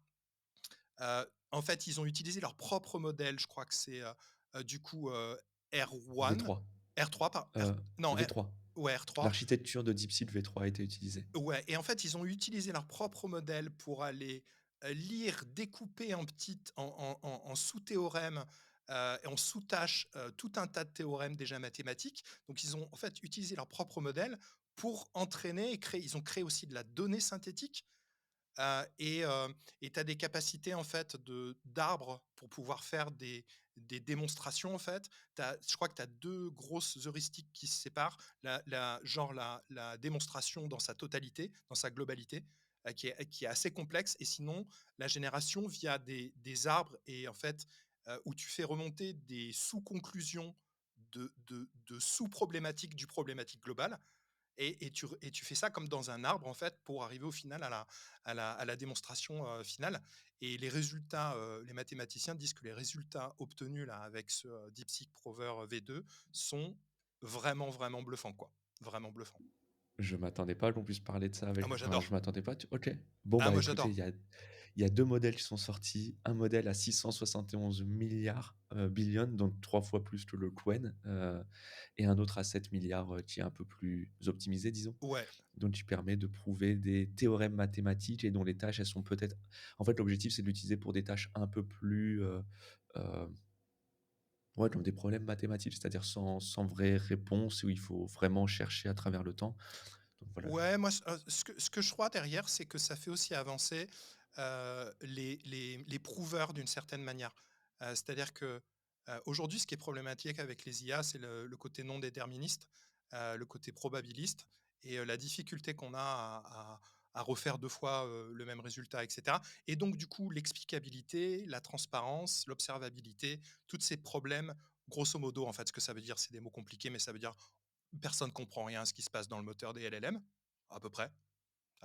en fait, ils ont utilisé leur propre modèle, je crois que c'est du coup R1, V3, R3, non, V3. Ouais, R3. L'architecture de DeepSeek V3 a été utilisée. Ouais et en fait, ils ont utilisé leur propre modèle pour aller, lire, découper en petites en sous-théorèmes, et en sous-tâches, tout un tas de théorèmes déjà mathématiques. Donc ils ont en fait utilisé leur propre modèle pour entraîner et créer ils ont créé aussi de la donnée synthétique. Et tu as des capacités en fait de d'arbres pour pouvoir faire des démonstrations en fait. Je crois que tu as 2 grosses heuristiques qui se séparent. La démonstration dans sa totalité, dans sa globalité, qui est assez complexe et sinon la génération via des arbres et en fait, où tu fais remonter des sous-conclusions de sous-problématiques du problématique globale et tu fais ça comme dans un arbre, en fait, pour arriver au final à la démonstration, finale et les résultats, les mathématiciens disent que les résultats obtenus là avec ce, DeepSeek Prover V2 sont vraiment, vraiment bluffants, quoi. Vraiment bluffants. Je m'attendais pas qu'on puisse parler de ça Ah avec moi enfin, je j'adore. m'attendais pas, tu OK. Bon, Ah bah, moi écoutez, j'adore. il y a 2 modèles qui sont sortis. Un modèle à 671 milliards billion, donc 3 fois plus que le Qwen, et un autre à 7 milliards qui est un peu plus optimisé, disons. Ouais. Donc qui permet de prouver des théorèmes mathématiques et dont les tâches, elles sont peut-être en fait, l'objectif, c'est de l'utiliser pour des tâches un peu plus, heu, ouais, comme des problèmes mathématiques, c'est-à-dire sans vraie réponse, où il faut vraiment chercher à travers le temps. Donc voilà. Ouais, moi, ce que je crois derrière, c'est que ça fait aussi avancer, les prouveurs d'une certaine manière. C'est-à-dire que, aujourd'hui, ce qui est problématique avec les IA, c'est le côté non déterministe, le côté probabiliste et la difficulté qu'on a à refaire 2 fois, le même résultat et cetera et donc du coup, l'explicabilité, la transparence, l'observabilité, tous ces problèmes, grosso modo, en fait, ce que ça veut dire, c'est des mots compliqués, mais ça veut dire personne ne comprend rien à ce qui se passe dans le moteur des LLM, à peu près,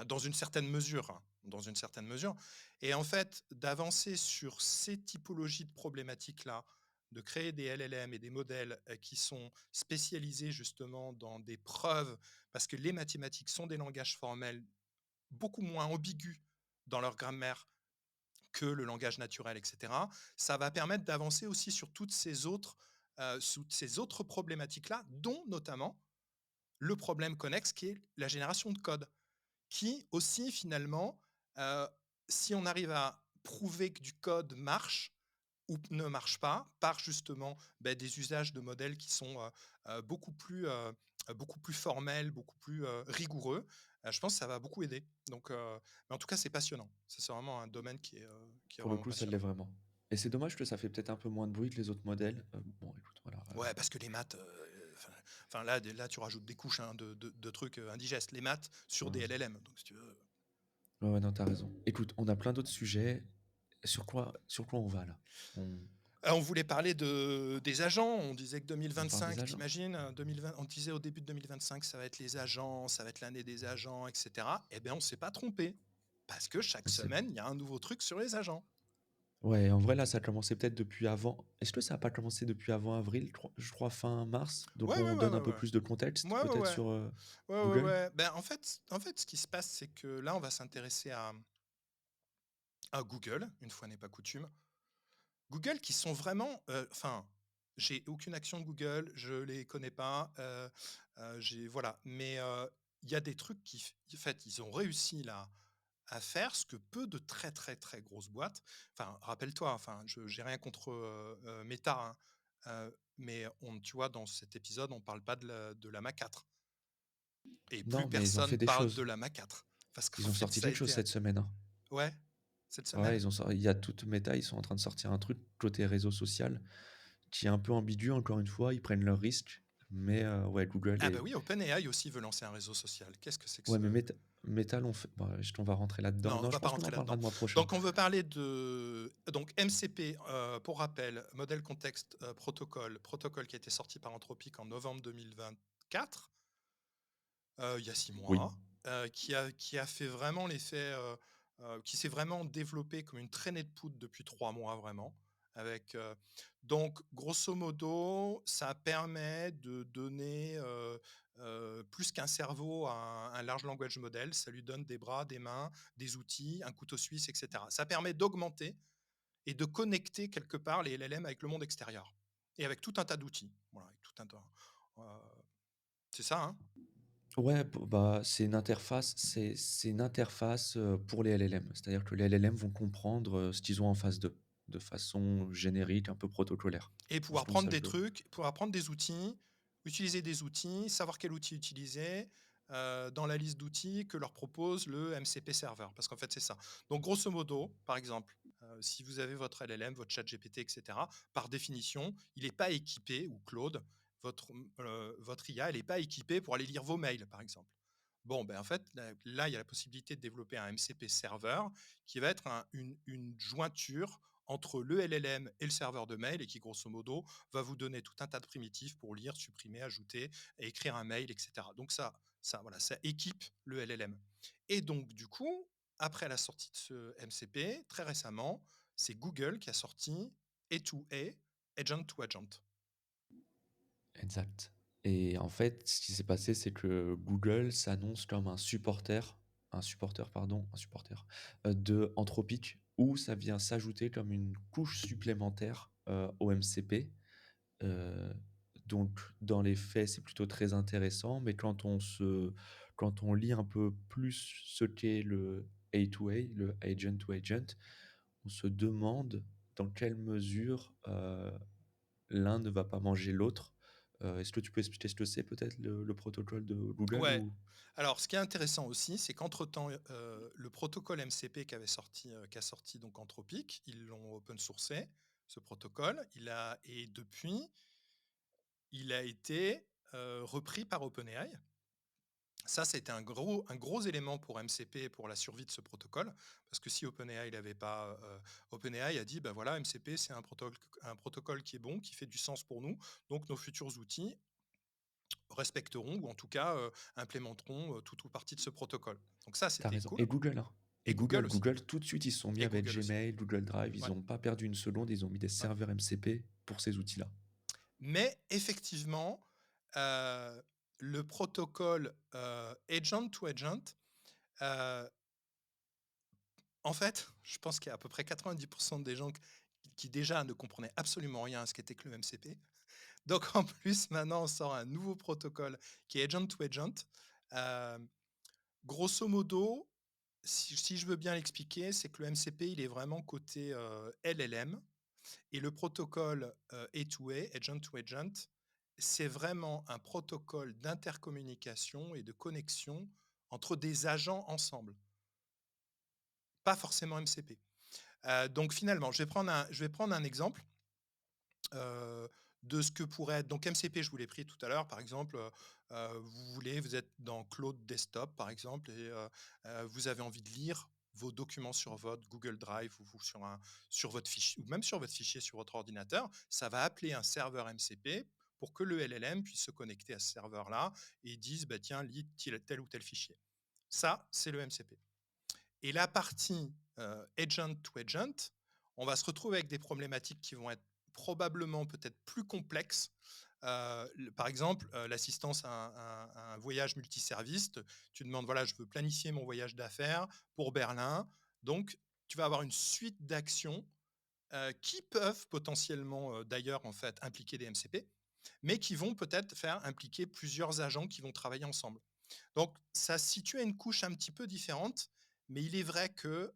dans une certaine mesure, hein, dans une certaine mesure. Et en fait, d'avancer sur ces typologies de problématiques-là, de créer des LLM et des modèles qui sont spécialisés justement dans des preuves, parce que les mathématiques sont des langages formels beaucoup moins ambigus dans leur grammaire que le langage naturel, etc. Ça va permettre d'avancer aussi sur toutes ces autres problématiques-là, dont notamment le problème connexe qui est la génération de code, qui aussi finalement, heu, si on arrive à prouver que du code marche ou ne marche pas par justement, des usages de modèles qui sont, beaucoup plus formels, beaucoup plus, rigoureux, je pense que ça va beaucoup aider. Donc, mais en tout cas, c'est passionnant. Ça, c'est vraiment un domaine qui est Pour le vraiment coup, ça l'est passionnant. vraiment. Et c'est dommage que ça fait peut-être un peu moins de bruit que les autres modèles. Bon, écoute, voilà, Ouais, parce que les maths, enfin là, tu rajoutes des couches, hein, de trucs, indigestes. Les maths sur des ouais. LLM, donc si tu veux. Ouais, ouais, non, tu raison. Écoute, on a plein d'autres sujets. Sur quoi on va là? On voulait parler des agents. On disait que On parle des 2025, agents? t'imagines, 2020, on disait au début de 2025, ça va être les agents, ça va être l'année des agents, et cetera. Eh bien, on s'est pas trompé. Parce que chaque On sait semaine, il y a un nouveau truc sur les agents. Ouais, en vrai, là, ça a commencé peut-être depuis avant. Est-ce que ça a pas commencé depuis avant avril? Je crois fin mars? Donc Ouais, ouais, on ouais, donne un ouais, peu ouais. plus de contexte, Ouais, ouais, peut-être ouais. sur, Ouais, ouais, Google? ouais. Ben, en fait, ce qui se passe, c'est que là, on va s'intéresser à Google, une fois n'est pas coutume. Google qui sont vraiment, enfin, j'ai aucune action de Google, je les connais pas, j'ai voilà, mais il y a des trucs en fait, ils ont réussi là à faire ce que peu de très, très, très grosses boîtes enfin, rappelle-toi, enfin, je j'ai rien contre, Meta, hein, mais tu vois, dans cet épisode, on parle pas de la Mac 4 et plus Non, mais ils ont fait personne des parle de choses. la Mac 4 parce qu'en Ils ont fait, sorti ça a quelque chose été cette semaine, hein. ouais, cette Ouais, semaine? il y a toute Meta, ils sont en train de sortir un truc côté réseau social qui est un peu ambigu, encore une fois, ils prennent leurs risques, mais ouais, Google Ah bah est oui, OpenAI aussi veut lancer un réseau social. Qu'est-ce que c'est que ouais, ce mais Meta l'ont fait bah, on va rentrer là-dedans. non, on Non, je va pas pense qu'on rentrer en parlera là-dedans. le mois prochain. Donc on veut parler de donc MCP, pour rappel, Model Context, Protocol qui a été sorti par Anthropic en novembre 2024, il y a 6 Oui. mois, qui a fait vraiment l'effet, qui s'est vraiment développé comme une traînée de poudre depuis 3 mois vraiment avec, donc grosso modo, ça permet de donner, plus qu'un cerveau à un large language model. Ça lui donne des bras, des mains, des outils, un couteau suisse et cetera. Ça permet d'augmenter et de connecter quelque part les LLM avec le monde extérieur et avec tout un tas d'outils. Voilà, avec tout un tas, heu, c'est ça, hein? Ouais, bah, c'est une interface, pour les LLM. C'est-à-dire que les LLM vont comprendre, ce qu'ils ont en face d'eux, de façon générique, un peu protocolaire. Et C'est pouvoir comme prendre ça que des je le vois. trucs, pouvoir prendre des outils, utiliser des outils, savoir quel outil utiliser, dans la liste d'outils que leur propose le MCP Server. Parce qu'en fait, c'est ça. Donc grosso modo, par exemple, si vous avez votre LLM, votre ChatGPT et cetera, par définition, il n'est pas équipé ou Claude, votre IA, elle est pas équipée pour aller lire vos mails, par exemple. Bon, ben, en fait, là, il y a la possibilité de développer un MCP Server qui va être une jointure entre le LLM et le serveur de mail et qui, grosso modo, va vous donner tout un tas de primitifs pour lire, supprimer, ajouter, écrire un mail, etc. Donc voilà, ça équipe le LLM. Et donc, du coup, après la sortie de ce MCP, très récemment, c'est Google qui a sorti A2A, Agent to Agent. Exact. Et en fait, ce qui s'est passé, c'est que Google s'annonce comme un supporter, de Anthropic, où ça vient s'ajouter comme une couche supplémentaire, au MCP. Heu, donc dans les faits, c'est plutôt très intéressant, mais quand on lit un peu plus ce qu'est le A2A, le agent to agent, on se demande dans quelle mesure, l'un ne va pas manger l'autre. Est-ce que tu peux expliquer ce que c'est peut-être le protocole de Google Ouais. ou? Alors, ce qui est intéressant aussi, c'est qu'entre-temps, le protocole MCP qui a sorti donc Anthropic, ils l'ont open sourcé, ce protocole. Et depuis, il a été, repris par OpenAI. Ça, c'était un gros élément pour MCP et pour la survie de ce protocole, parce que si OpenAI l'avait pas, OpenAI a dit: «Bah, voilà, MCP, c'est un protocole qui est bon, qui fait du sens pour nous, donc nos futurs outils respecteront ou en tout cas, implémenteront, tout ou partie de ce protocole». Donc ça, Tu as c'était raison, cool. et Google, hein, Et Google aussi. Google tout de suite, ils se sont mis Et avec Google aussi. Gmail, Google Drive, ils Ouais, ont pas perdu une seconde, ils ont mis des ouais. serveurs MCP pour ces outils-là. Mais effectivement, heu, le protocole, agent to agent, heu, en fait, je pense qu'il y a à peu près 90 des gens qui déjà ne comprenaient absolument rien à ce qu'était que le MCP. Donc en plus, maintenant, on sort un nouveau protocole qui est agent to agent. Hem, Grosso modo, si je veux bien l'expliquer, c'est que le MCP, il est vraiment côté, LLM. Et le protocole, A2A, Agent to Agent, c'est vraiment un protocole d'intercommunication et de connexion entre des agents ensemble, pas forcément MCP. Donc finalement, je vais prendre un exemple, heu, de ce que pourrait être donc MCP, je vous l'ai pris tout à l'heure, par exemple, vous êtes dans Cloud Desktop, par exemple, et vous avez envie de lire vos documents sur votre Google Drive ou sur votre fichier, ou même sur votre fichier sur votre ordinateur. Ça va appeler un serveur MCP pour que le LLM puisse se connecter à ce serveur-là et dise: «Bah, tiens, lis tel ou tel fichier». Ça, c'est le MCP. Et la partie, agent to agent, on va se retrouver avec des problématiques qui vont être probablement peut-être plus complexes. Par exemple, l'assistance à un voyage multiservice. Tu demandes: «Voilà, je veux planifier mon voyage d'affaires pour Berlin». Donc tu vas avoir une suite d'actions, qui peuvent potentiellement, d'ailleurs, en fait, impliquer des MCP, mais qui vont peut-être faire impliquer plusieurs agents qui vont travailler ensemble. Donc ça se situe à une couche un petit peu différente, mais il est vrai que,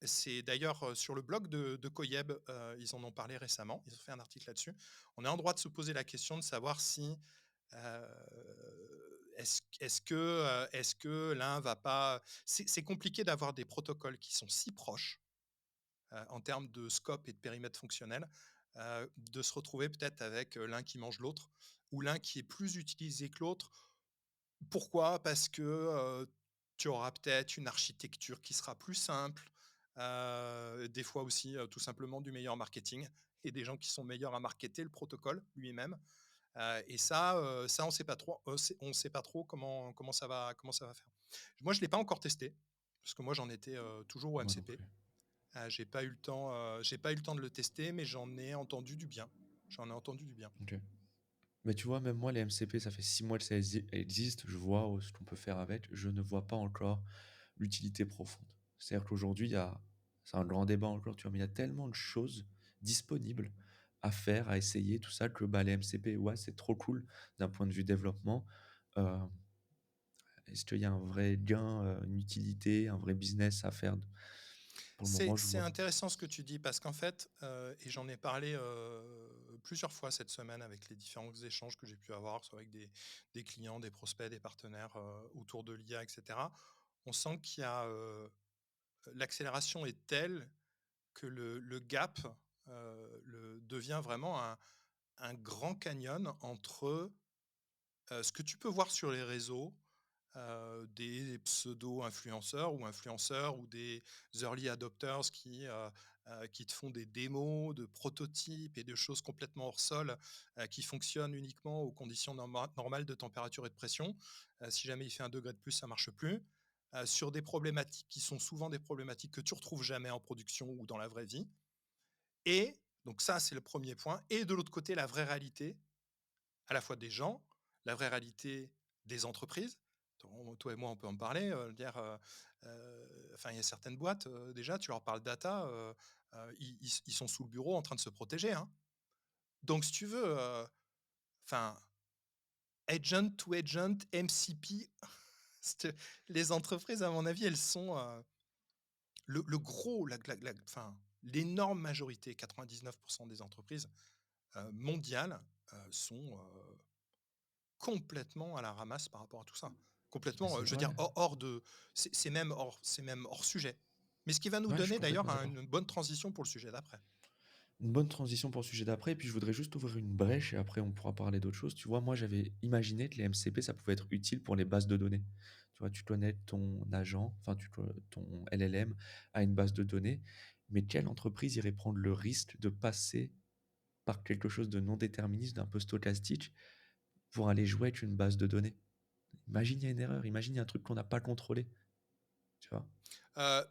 c'est d'ailleurs, sur le blog de Coyeb, ils en ont parlé récemment, ils ont fait un article là-dessus. On est en droit de se poser la question de savoir si, est-ce que l'un va pas, c'est compliqué d'avoir des protocoles qui sont si proches, en termes de scope et de périmètre fonctionnel, de se retrouver peut-être avec, l'un qui mange l'autre ou l'un qui est plus utilisé que l'autre. Pourquoi? Parce que, tu auras peut-être une architecture qui sera plus simple, des fois aussi, tout simplement du meilleur marketing et des gens qui sont meilleurs à marketer le protocole lui-même, et ça on sait pas trop, on sait pas trop comment ça va faire. Moi, je l'ai pas encore testé parce que moi j'en étais, toujours au Moi non MCP. plus. J'ai pas eu le temps de le tester, mais j'en ai entendu du bien. J'en ai entendu du bien. OK. Mais tu vois, même moi, les MCP, ça fait 6 mois que ça existe, je vois, ce qu'on peut faire avec. Je ne vois pas encore l'utilité profonde. C'est-à-dire qu'aujourd'hui, il y a c'est un grand débat encore, tu vois? Mais il y a tellement de choses disponibles à faire, à essayer, tout ça, que, bah, les MCP, ouais, c'est trop cool d'un point de vue développement. Heu, est-ce qu'il y a un vrai gain, une utilité, un vrai business à faire? Pour le C'est moment, je c'est vois intéressant ce que tu dis parce qu'en fait, et j'en ai parlé, plusieurs fois cette semaine avec les différents échanges que j'ai pu avoir, soit avec des clients, des prospects, des partenaires, autour de l'IA et cetera. On sent qu'il y a, l'accélération est telle que le gap, devient vraiment un grand canyon entre, ce que tu peux voir sur les réseaux, des pseudo-influenceurs ou des early adopters qui te font des démos de prototypes et de choses complètement hors sol, qui fonctionnent uniquement aux conditions normales de température et de pression. Si jamais il fait 1 degré de plus, ça marche plus. Sur des problématiques qui sont souvent des problématiques que tu retrouves jamais en production ou dans la vraie vie. Et donc ça, c'est le premier point. Et de l'autre côté, la vraie réalité, à la fois des gens, la vraie réalité des entreprises. Toi et moi, on peut en parler, dire, enfin, il y a certaines boîtes, déjà, tu leur parles data, ils sont sous le bureau en train de se protéger, hein. Donc si tu veux, enfin, agent to agent, MCP, cette les entreprises, à mon avis, elles sont, le gros, la enfin, l'énorme majorité, 99 des entreprises, mondiales, sont, complètement à la ramasse par rapport à tout ça. mais Complètement, c'est je veux dire ouais, hors de c'est même hors sujet. Mais ce qui va nous ouais, je suis donner d'ailleurs complètement d'accord. une bonne transition pour le sujet d'après. Une bonne transition pour le sujet d'après et puis je voudrais juste ouvrir une brèche et après on pourra parler d'autre chose. Tu vois, moi, j'avais imaginé que les MCP, ça pouvait être utile pour les bases de données. Tu vois, tu connectes ton agent, enfin ton LLM à une base de données, mais quelle entreprise irait prendre le risque de passer par quelque chose de non déterministe, d'un peu stochastique, pour aller jouer avec une base de données? Imagine, il y a une erreur, imagine, il y a un truc qu'on n'a pas contrôlé, tu vois?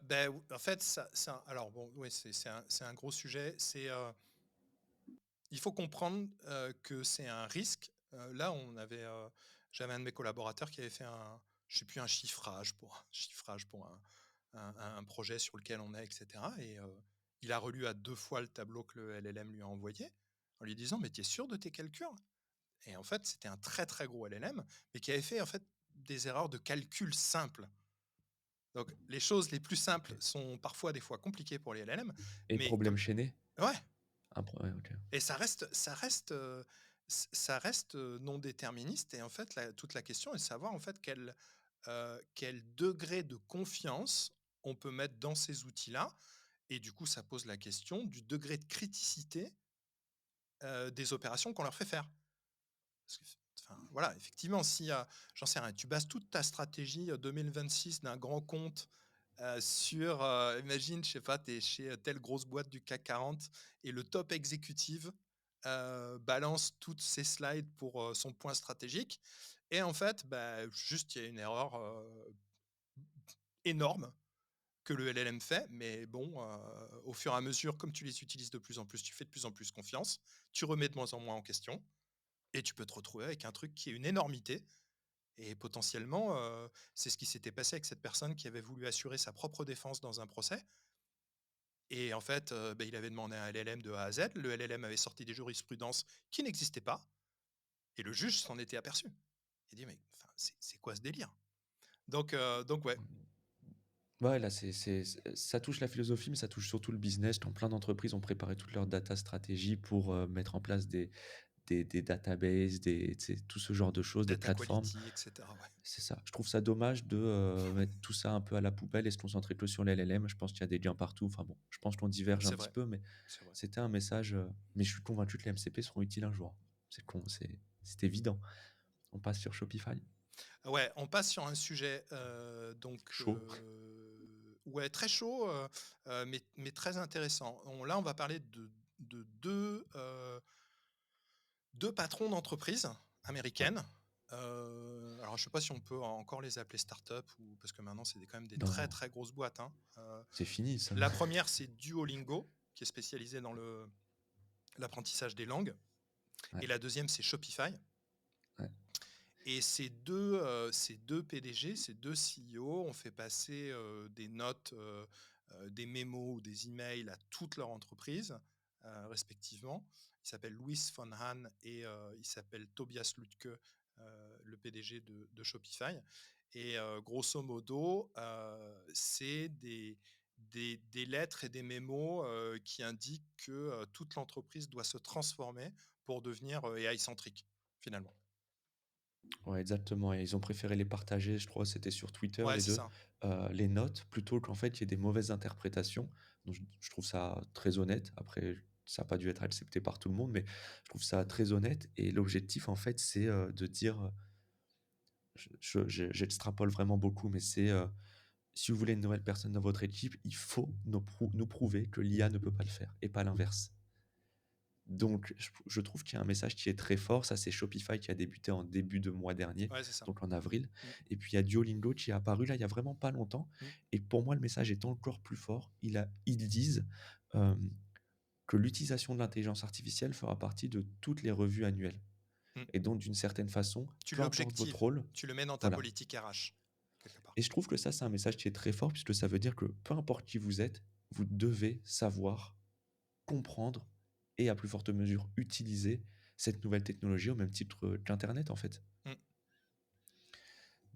Beh, ou en fait, ça alors bon, oui, c'est un gros sujet. Il faut comprendre, que c'est un risque. Là, j'avais un de mes collaborateurs qui avait fait je sais plus, un chiffrage pour un projet sur lequel on est et cetera et il a relu à 2 fois le tableau que le LLM lui a envoyé, en lui disant: «Mais tu es sûr de tes calculs?» Et en fait, c'était un très, très gros LLM, mais qui avait fait, en fait, des erreurs de calcul simples. Donc les choses les plus simples OK. sont parfois, des fois, compliquées pour les LLM, Et mais problème comme chaîné? ouais. Ouais, OK. Et ça reste, non déterministe et en fait, toute la question est de savoir, en fait, quel degré de confiance on peut mettre dans ces outils-là et du coup, ça pose la question du degré de criticité, des opérations qu'on leur fait faire. Parce que enfin, voilà, effectivement, si, j'en sais rien, tu bases toute ta stratégie, 2026 d'un grand compte, sur, imagine, je sais pas, tu es chez, telle grosse boîte du CAC 40 et le top exécutive, balance toutes ses slides pour, son point stratégique et en fait, bah, juste il y a une erreur, énorme que le LLM fait, mais bon, au fur et à mesure, comme tu les utilises de plus en plus, tu fais de plus en plus confiance, tu remets de moins en moins en question et tu peux te retrouver avec un truc qui est une énormité et potentiellement, c'est ce qui s'était passé avec cette personne qui avait voulu assurer sa propre défense dans un procès et en fait, beh, il avait demandé un LLM de A à Z. Le LLM avait sorti des jurisprudences qui n'existaient pas et le juge s'en était aperçu. Il dit: «Mais enfin, c'est quoi ce délire?» Donc ouais, Ouais, là, c'est ça touche la philosophie, mais ça touche surtout le business. Quand plein d'entreprises ont préparé toute leur data stratégie pour, mettre en place des databases, tu sais, tout ce genre de choses, des data plateformes. quality et cetera, ouais. C'est ça. Je trouve ça dommage de, mettre tout ça un peu à la poubelle et se concentrer que sur les LLM. Je pense qu'il y a des gains partout. Enfin bon, je pense qu'on diverge un C'est petit vrai, peu, mais c'est vrai. c'était un message, mais je suis convaincu que les MCP seront utiles un jour. C'est con, c'est évident. On passe sur Shopify. Ouais, on passe sur un sujet, Chaud. ouais, très chaud, mais très intéressant. On va parler de 2 patrons d'entreprises Ouais. américaines. Alors je sais pas si on peut encore les appeler start-up ou parce que maintenant c'est quand même des Non, très, non, très grosses boîtes, hein. c'est fini ça. La première c'est Duolingo, qui est spécialisée dans l'apprentissage des langues et Ouais, la deuxième c'est Shopify ouais. et ces 2 PDG, ces 2 CEO ont fait passer, des notes, des mémos ou des emails à toute leur entreprise, respectivement. Il s'appelle Louis von Hahn et il s'appelle Tobias Lütke, le PDG de Shopify. Et grosso modo, c'est des lettres et des mémos qui indiquent que toute l'entreprise doit se transformer pour devenir AI-centrique, finalement. Ouais, exactement et ils ont préféré les partager, je crois, c'était sur Twitter Ouais, les c'est 2, ça. les notes plutôt qu'en fait, il y ait des mauvaises interprétations. Donc je trouve ça très honnête. Après, ça a pas dû être accepté par tout le monde, mais je trouve ça très honnête et l'objectif, en fait, c'est, de dire, j'extrapole vraiment beaucoup, mais c'est, si vous voulez une nouvelle personne dans votre équipe, il faut nous prouver que l'IA ne peut pas le faire et pas l'inverse. Donc je trouve qu'il y a un message qui est très fort. Ça, c'est Shopify qui a débuté en début de mois dernier, Ouais, c'est ça. donc en avril. Mm, Et puis il y a Duolingo qui est apparu là, il y a vraiment pas longtemps. mm, Et pour moi, le message est encore plus fort. Ils disent que l'utilisation de l'intelligence artificielle fera partie de toutes les revues annuelles. mm. Et donc, d'une certaine façon, Tu peu importe votre l'objectives, rôle, tu le mets dans ta voilà. politique RH, quelque part. Et je trouve que ça, c'est un message qui est très fort, puisque ça veut dire que peu importe qui vous êtes, vous devez savoir comprendre et à plus forte mesure utiliser cette nouvelle technologie au même titre qu'internet, en fait. Mm.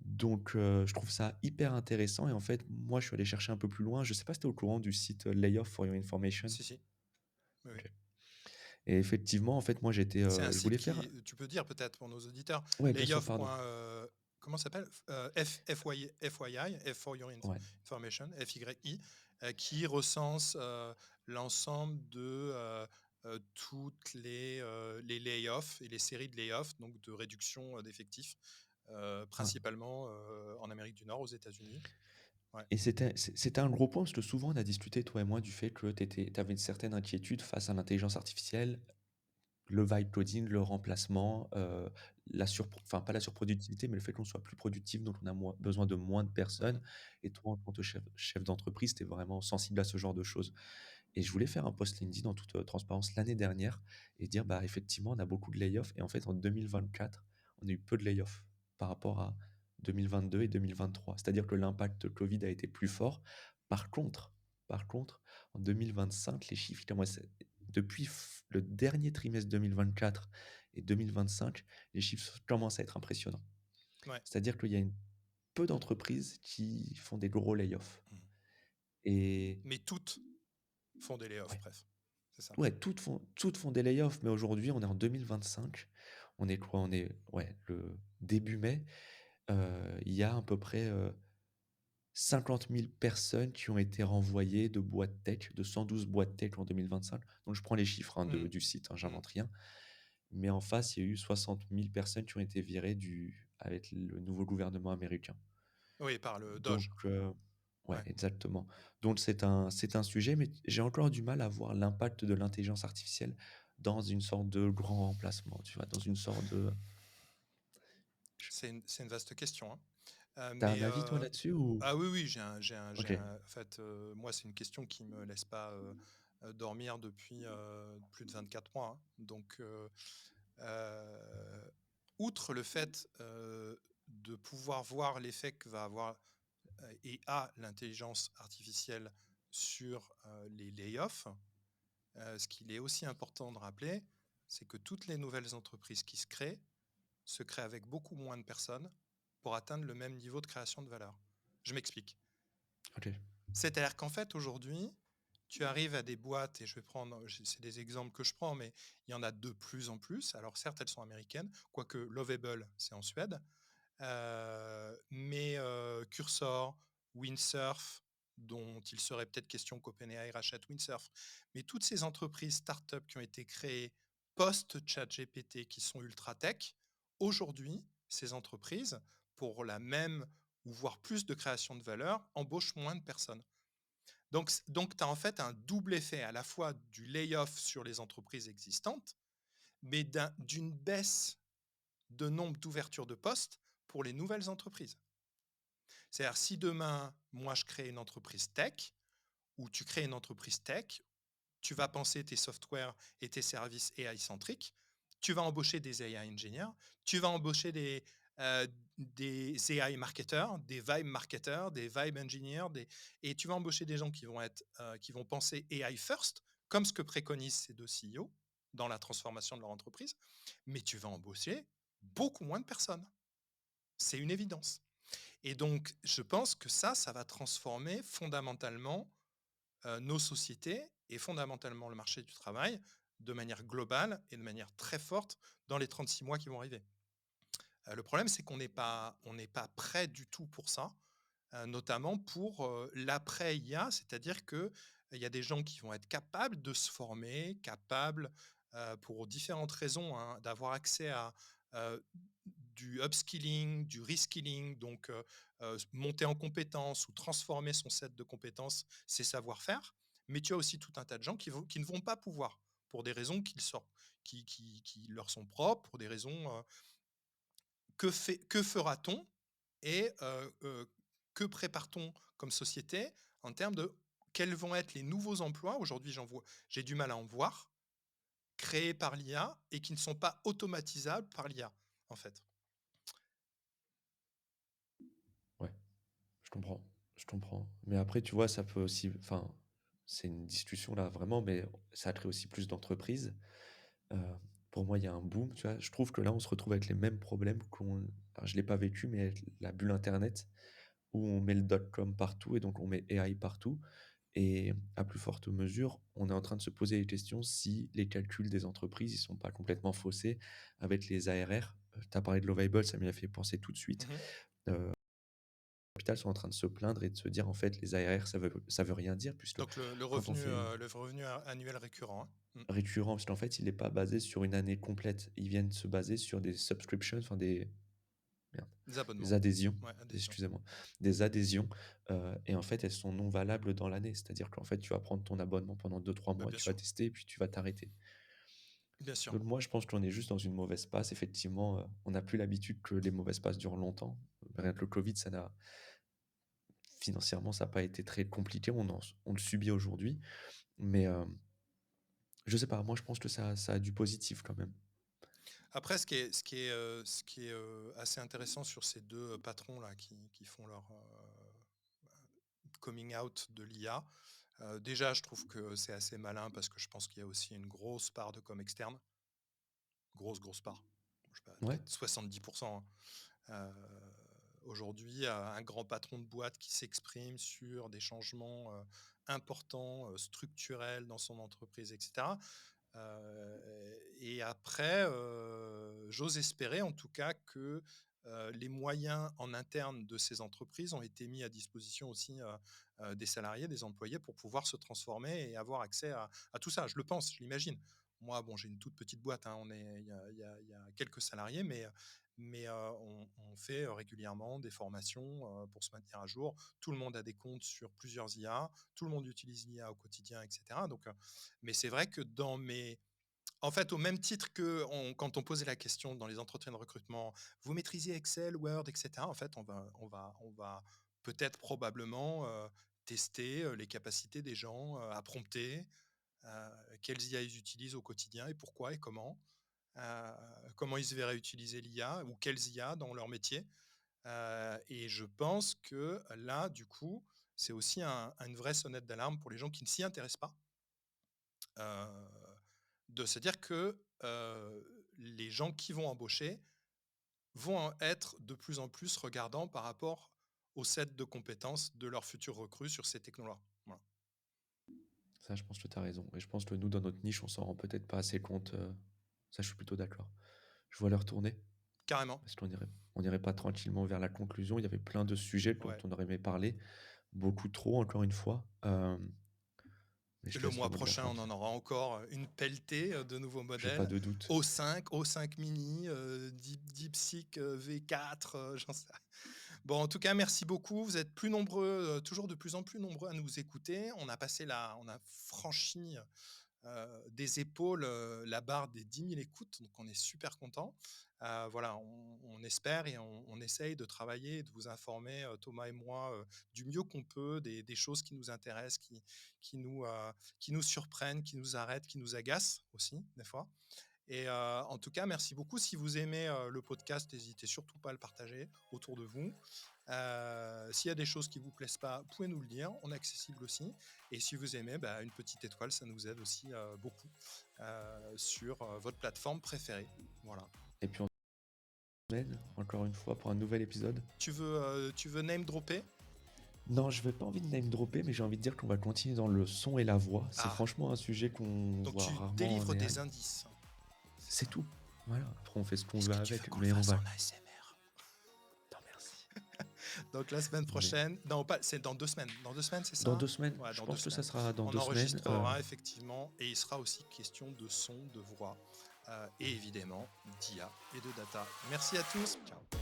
Donc je trouve ça hyper intéressant et en fait, moi, je suis allé chercher un peu plus loin. Je sais pas si tu es au courant du site, Layoff for Your Information? Si, si. Oui, oui. OK. Et effectivement, en fait, moi, C'est un je site voulais faire tu peux dire peut-être pour nos auditeurs, ouais, bien sûr, layoff. pardon. Comment ça s'appelle? FYI, F for Your Ouais, Information, FYI, qui recense l'ensemble de toutes les layoffs et les séries de layoffs, donc de réduction d'effectifs, ouais. principalement en Amérique du Nord, aux États-Unis. Ouais. Et c'était un gros point parce que souvent on a discuté, toi et moi, du fait que tu avais une certaine inquiétude face à l'intelligence artificielle. Le vibe coding, le remplacement, enfin pas la surproductivité, mais le fait qu'on soit plus productif, donc on a besoin de moins de personnes. Mhm. Et toi, en tant que chef d'entreprise, tu es vraiment sensible à ce genre de choses. Et je voulais faire un post LinkedIn en toute transparence l'année dernière et dire, bah effectivement, on a beaucoup de layoffs. Et en fait, en 2024, on a eu peu de layoffs par rapport à 2022 et 2023. C'est-à-dire que l'impact Covid a été plus fort. Par contre, par contre, en 2025, les chiffres commencent depuis le dernier trimestre 2024 et 2025, les chiffres commencent à être impressionnants. Ouais. C'est-à-dire qu'il y a peu d'entreprises qui font des gros layoffs. Mhm. Et Mais toutes font des layoffs, ouais, bref. C'est ça. ouais, toutes font des layoffs, mais aujourd'hui, on est en 2025. On est quoi? On est ouais, le début mai. Il y a à peu près 50 000 personnes qui ont été renvoyées de boîtes tech, de 112 boîtes tech en 2025. Donc, je prends les chiffres hein, Mm, du site, hein, mm. j'invente rien. Mais en face, il y a eu 60 000 personnes qui ont été virées avec le nouveau gouvernement américain. Oui, par le Donc, Doge. ouais, Ouais. exactement. Donc, c'est un sujet, mais j'ai encore du mal à voir l'impact de l'intelligence artificielle dans une sorte de grand remplacement, tu vois, dans une sorte de... C'est une vaste question, hein. T'as un Mais avis, toi, là-dessus ou... ah oui, oui, Ok, en fait, moi, c'est une question qui me laisse pas dormir depuis plus de 24 mois, hein. Donc, euh, outre le fait de pouvoir voir l'effet que va avoir et a l'intelligence artificielle sur les layoffs, ce qu'il est aussi important de rappeler, c'est que toutes les nouvelles entreprises qui se créent avec beaucoup moins de personnes pour atteindre le même niveau de création de valeur. Je m'explique. ok, C'est-à-dire qu'en fait, aujourd'hui, tu arrives à des boîtes, et je vais prendre, c'est des exemples que je prends, mais il y en a de plus en plus. Alors certes, elles sont américaines, quoique Lovable, c'est en Suède, mais Cursor, Windsurf, dont il serait peut-être question qu'OpenAI rachète Windsurf, mais toutes ces entreprises start-up qui ont été créées post-ChatGPT, qui sont ultra tech, aujourd'hui, ces entreprises, pour la même ou voire plus de création de valeur, embauchent moins de personnes. Donc tu as en fait un double effet, à la fois du layoff sur les entreprises existantes, mais d'une baisse de nombre d'ouvertures de postes pour les nouvelles entreprises. C'est-à-dire, si demain, moi, je crée une entreprise tech, ou tu crées une entreprise tech, tu vas penser tes softwares et tes services AI-centriques, tu vas embaucher des AI ingénieurs, tu vas embaucher des AI marketeurs, des vibe marketeurs, des vibe engineers, et tu vas embaucher des gens qui vont penser AI first, comme ce que préconisent ces deux CEO dans la transformation de leur entreprise, mais tu vas embaucher beaucoup moins de personnes. C'est une évidence. Et donc, je pense que ça va transformer fondamentalement nos sociétés et fondamentalement le marché du travail de manière globale et de manière très forte dans les 36 mois qui vont arriver. Le problème, c'est qu'on n'est pas prêt du tout pour ça, notamment pour l'après IA, c'est-à-dire qu'il y a des gens qui vont être capables de se former, capables, pour différentes raisons, hein, d'avoir accès à du upskilling, du reskilling, donc monter en compétences ou transformer son set de compétences, ses savoir-faire. Mais tu as aussi tout un tas de gens qui ne vont pas pouvoir, pour des raisons qui leur sont propres, pour des raisons que fera-t-on et que prépare-t-on comme société en termes de quels vont être les nouveaux emplois? Aujourd'hui, j'ai du mal à en voir, créés par l'IA et qui ne sont pas automatisables par l'IA, en fait. Ouais, je comprends. Mais après, tu vois, ça peut aussi enfin, c'est une discussion là vraiment, mais ça crée aussi plus d'entreprises. Heu, pour moi, il y a un boom, tu vois? Je trouve que là, on se retrouve avec les mêmes problèmes alors je l'ai pas vécu, mais avec la bulle internet où on met le dot-com partout et donc on met AI partout et à plus forte mesure, on est en train de se poser les questions si les calculs des entreprises, ils sont pas complètement faussés avec les ARR. Tu as parlé de Lovable, ça m'y a fait penser tout de suite. Mmh. Les hôpitaux sont en train de se plaindre et de se dire: «En fait, les ARR, ça veut rien dire» puisque Donc quand on fait le revenu a annuel récurrent, hein. Mmh. récurrent, puisqu'en fait, il est pas basé sur une année complète. Ils viennent se baser sur des subscriptions, enfin des merde, Des des abonnements. adhésions, Ouais, adhésion. excusez-moi, des adhésions, et en fait, elles sont non valables dans l'année. C'est-à-dire qu'en fait, tu vas prendre ton abonnement pendant 2-3 Bah, mois, bien tu vas sûr, tester et puis tu vas t'arrêter. bien sûr. Donc moi, je pense qu'on est juste dans une mauvaise passe. Effectivement, on n'a plus l'habitude que les mauvaises passes durent longtemps. Rien que le covid, ça n'a financièrement, ça n'a pas été très compliqué. On le subit aujourd'hui, mais je sais pas, moi, je pense que ça a du positif quand même. Après, ce qui est assez intéressant sur ces deux patrons là qui font leur coming out de l'IA, déjà, je trouve que c'est assez malin parce que je pense qu'il y a aussi une grosse part de com externe, grosse part. Je sais pas, Ouais, peut-être 70, hein. Aujourd'hui, un grand patron de boîte qui s'exprime sur des changements importants, structurels dans son entreprise, etc. Et après, j'ose espérer en tout cas que les moyens en interne de ces entreprises ont été mis à disposition aussi des salariés, des employés pour pouvoir se transformer et avoir accès à tout ça. Je le pense, je l'imagine. Moi, bon, j'ai une toute petite boîte, hein, il y a quelques salariés, mais on fait régulièrement des formations pour se maintenir à jour. Tout le monde a des comptes sur plusieurs IA, tout le monde utilise l'IA au quotidien, etc. Donc, mais c'est vrai que en fait, au même titre que quand on posait la question dans les entretiens de recrutement, vous maîtrisez Excel, Word, etc. En fait, on va peut-être probablement tester les capacités des gens à prompter, quelles IA ils utilisent au quotidien et pourquoi et euh, comment ils se verraient utiliser l'IA ou quelles IA dans leur métier. Et je pense que là, du coup, c'est aussi une vraie sonnette d'alarme pour les gens qui ne s'y intéressent pas. Euh, de se dire que les gens qui vont embaucher vont être de plus en plus regardants par rapport au set de compétences de leurs futurs recrues sur ces technos-là. Voilà. ça, je pense que tu as raison et je pense que nous, dans notre niche, on s'en rend peut-être pas assez compte, ça, je suis plutôt d'accord. Je vois l'heure tourner Carrément. parce on irait pas tranquillement vers la conclusion. Il y avait plein de sujets dont Ouais. on aurait aimé parler, beaucoup trop encore une fois, mais je te Le laisse le mois mot de la prochain, fin on en peut-être. aura encore une pelletée de nouveaux J'ai pas modèles. de doute. O5, O5 mini, DeepSeek V4, j'en sais. Bon, en tout cas, merci beaucoup. Vous êtes plus nombreux, toujours de plus en plus nombreux à nous écouter. On a franchi des épaules la barre des 10 000 écoutes, donc on est super content. Voilà, on espère et on essaye de travailler et de vous informer, Thomas et moi, du mieux qu'on peut, des choses qui nous intéressent, qui nous surprennent, qui nous arrêtent, qui nous agacent aussi, des fois. Et en tout cas, merci beaucoup. Si vous aimez le podcast, n'hésitez surtout pas à le partager autour de vous. S'il y a des choses qui ne vous plaisent pas, vous pouvez nous le dire. On est accessible aussi. Et si vous aimez, bah, une petite étoile, ça nous aide aussi beaucoup sur votre plateforme préférée. Voilà. Et puis on semaine, encore une fois, pour un nouvel épisode. Tu veux name dropper? Non, je n'ai pas envie de name dropper, mais j'ai envie de dire qu'on va continuer dans le son et la voix. C'est Ah, franchement un sujet qu'on donc voit tu rarement en délivres AI. des indices. C'est tout. Voilà. Après, on fait ce qu'on Est-ce veut que tu veux avec, qu'on le mais on fasse va. en ASMR? Non, merci. Donc la semaine Mais prochaine, non pas, c'est dans 2 semaines. Dans 2 semaines, c'est dans ça? 2 semaines, Ouais, je dans deux pense que ça semaines. sera dans On 2 semaines. enregistrera effectivement et il sera aussi question de son, de voix et évidemment d'IA et de data. Merci à tous. Ciao.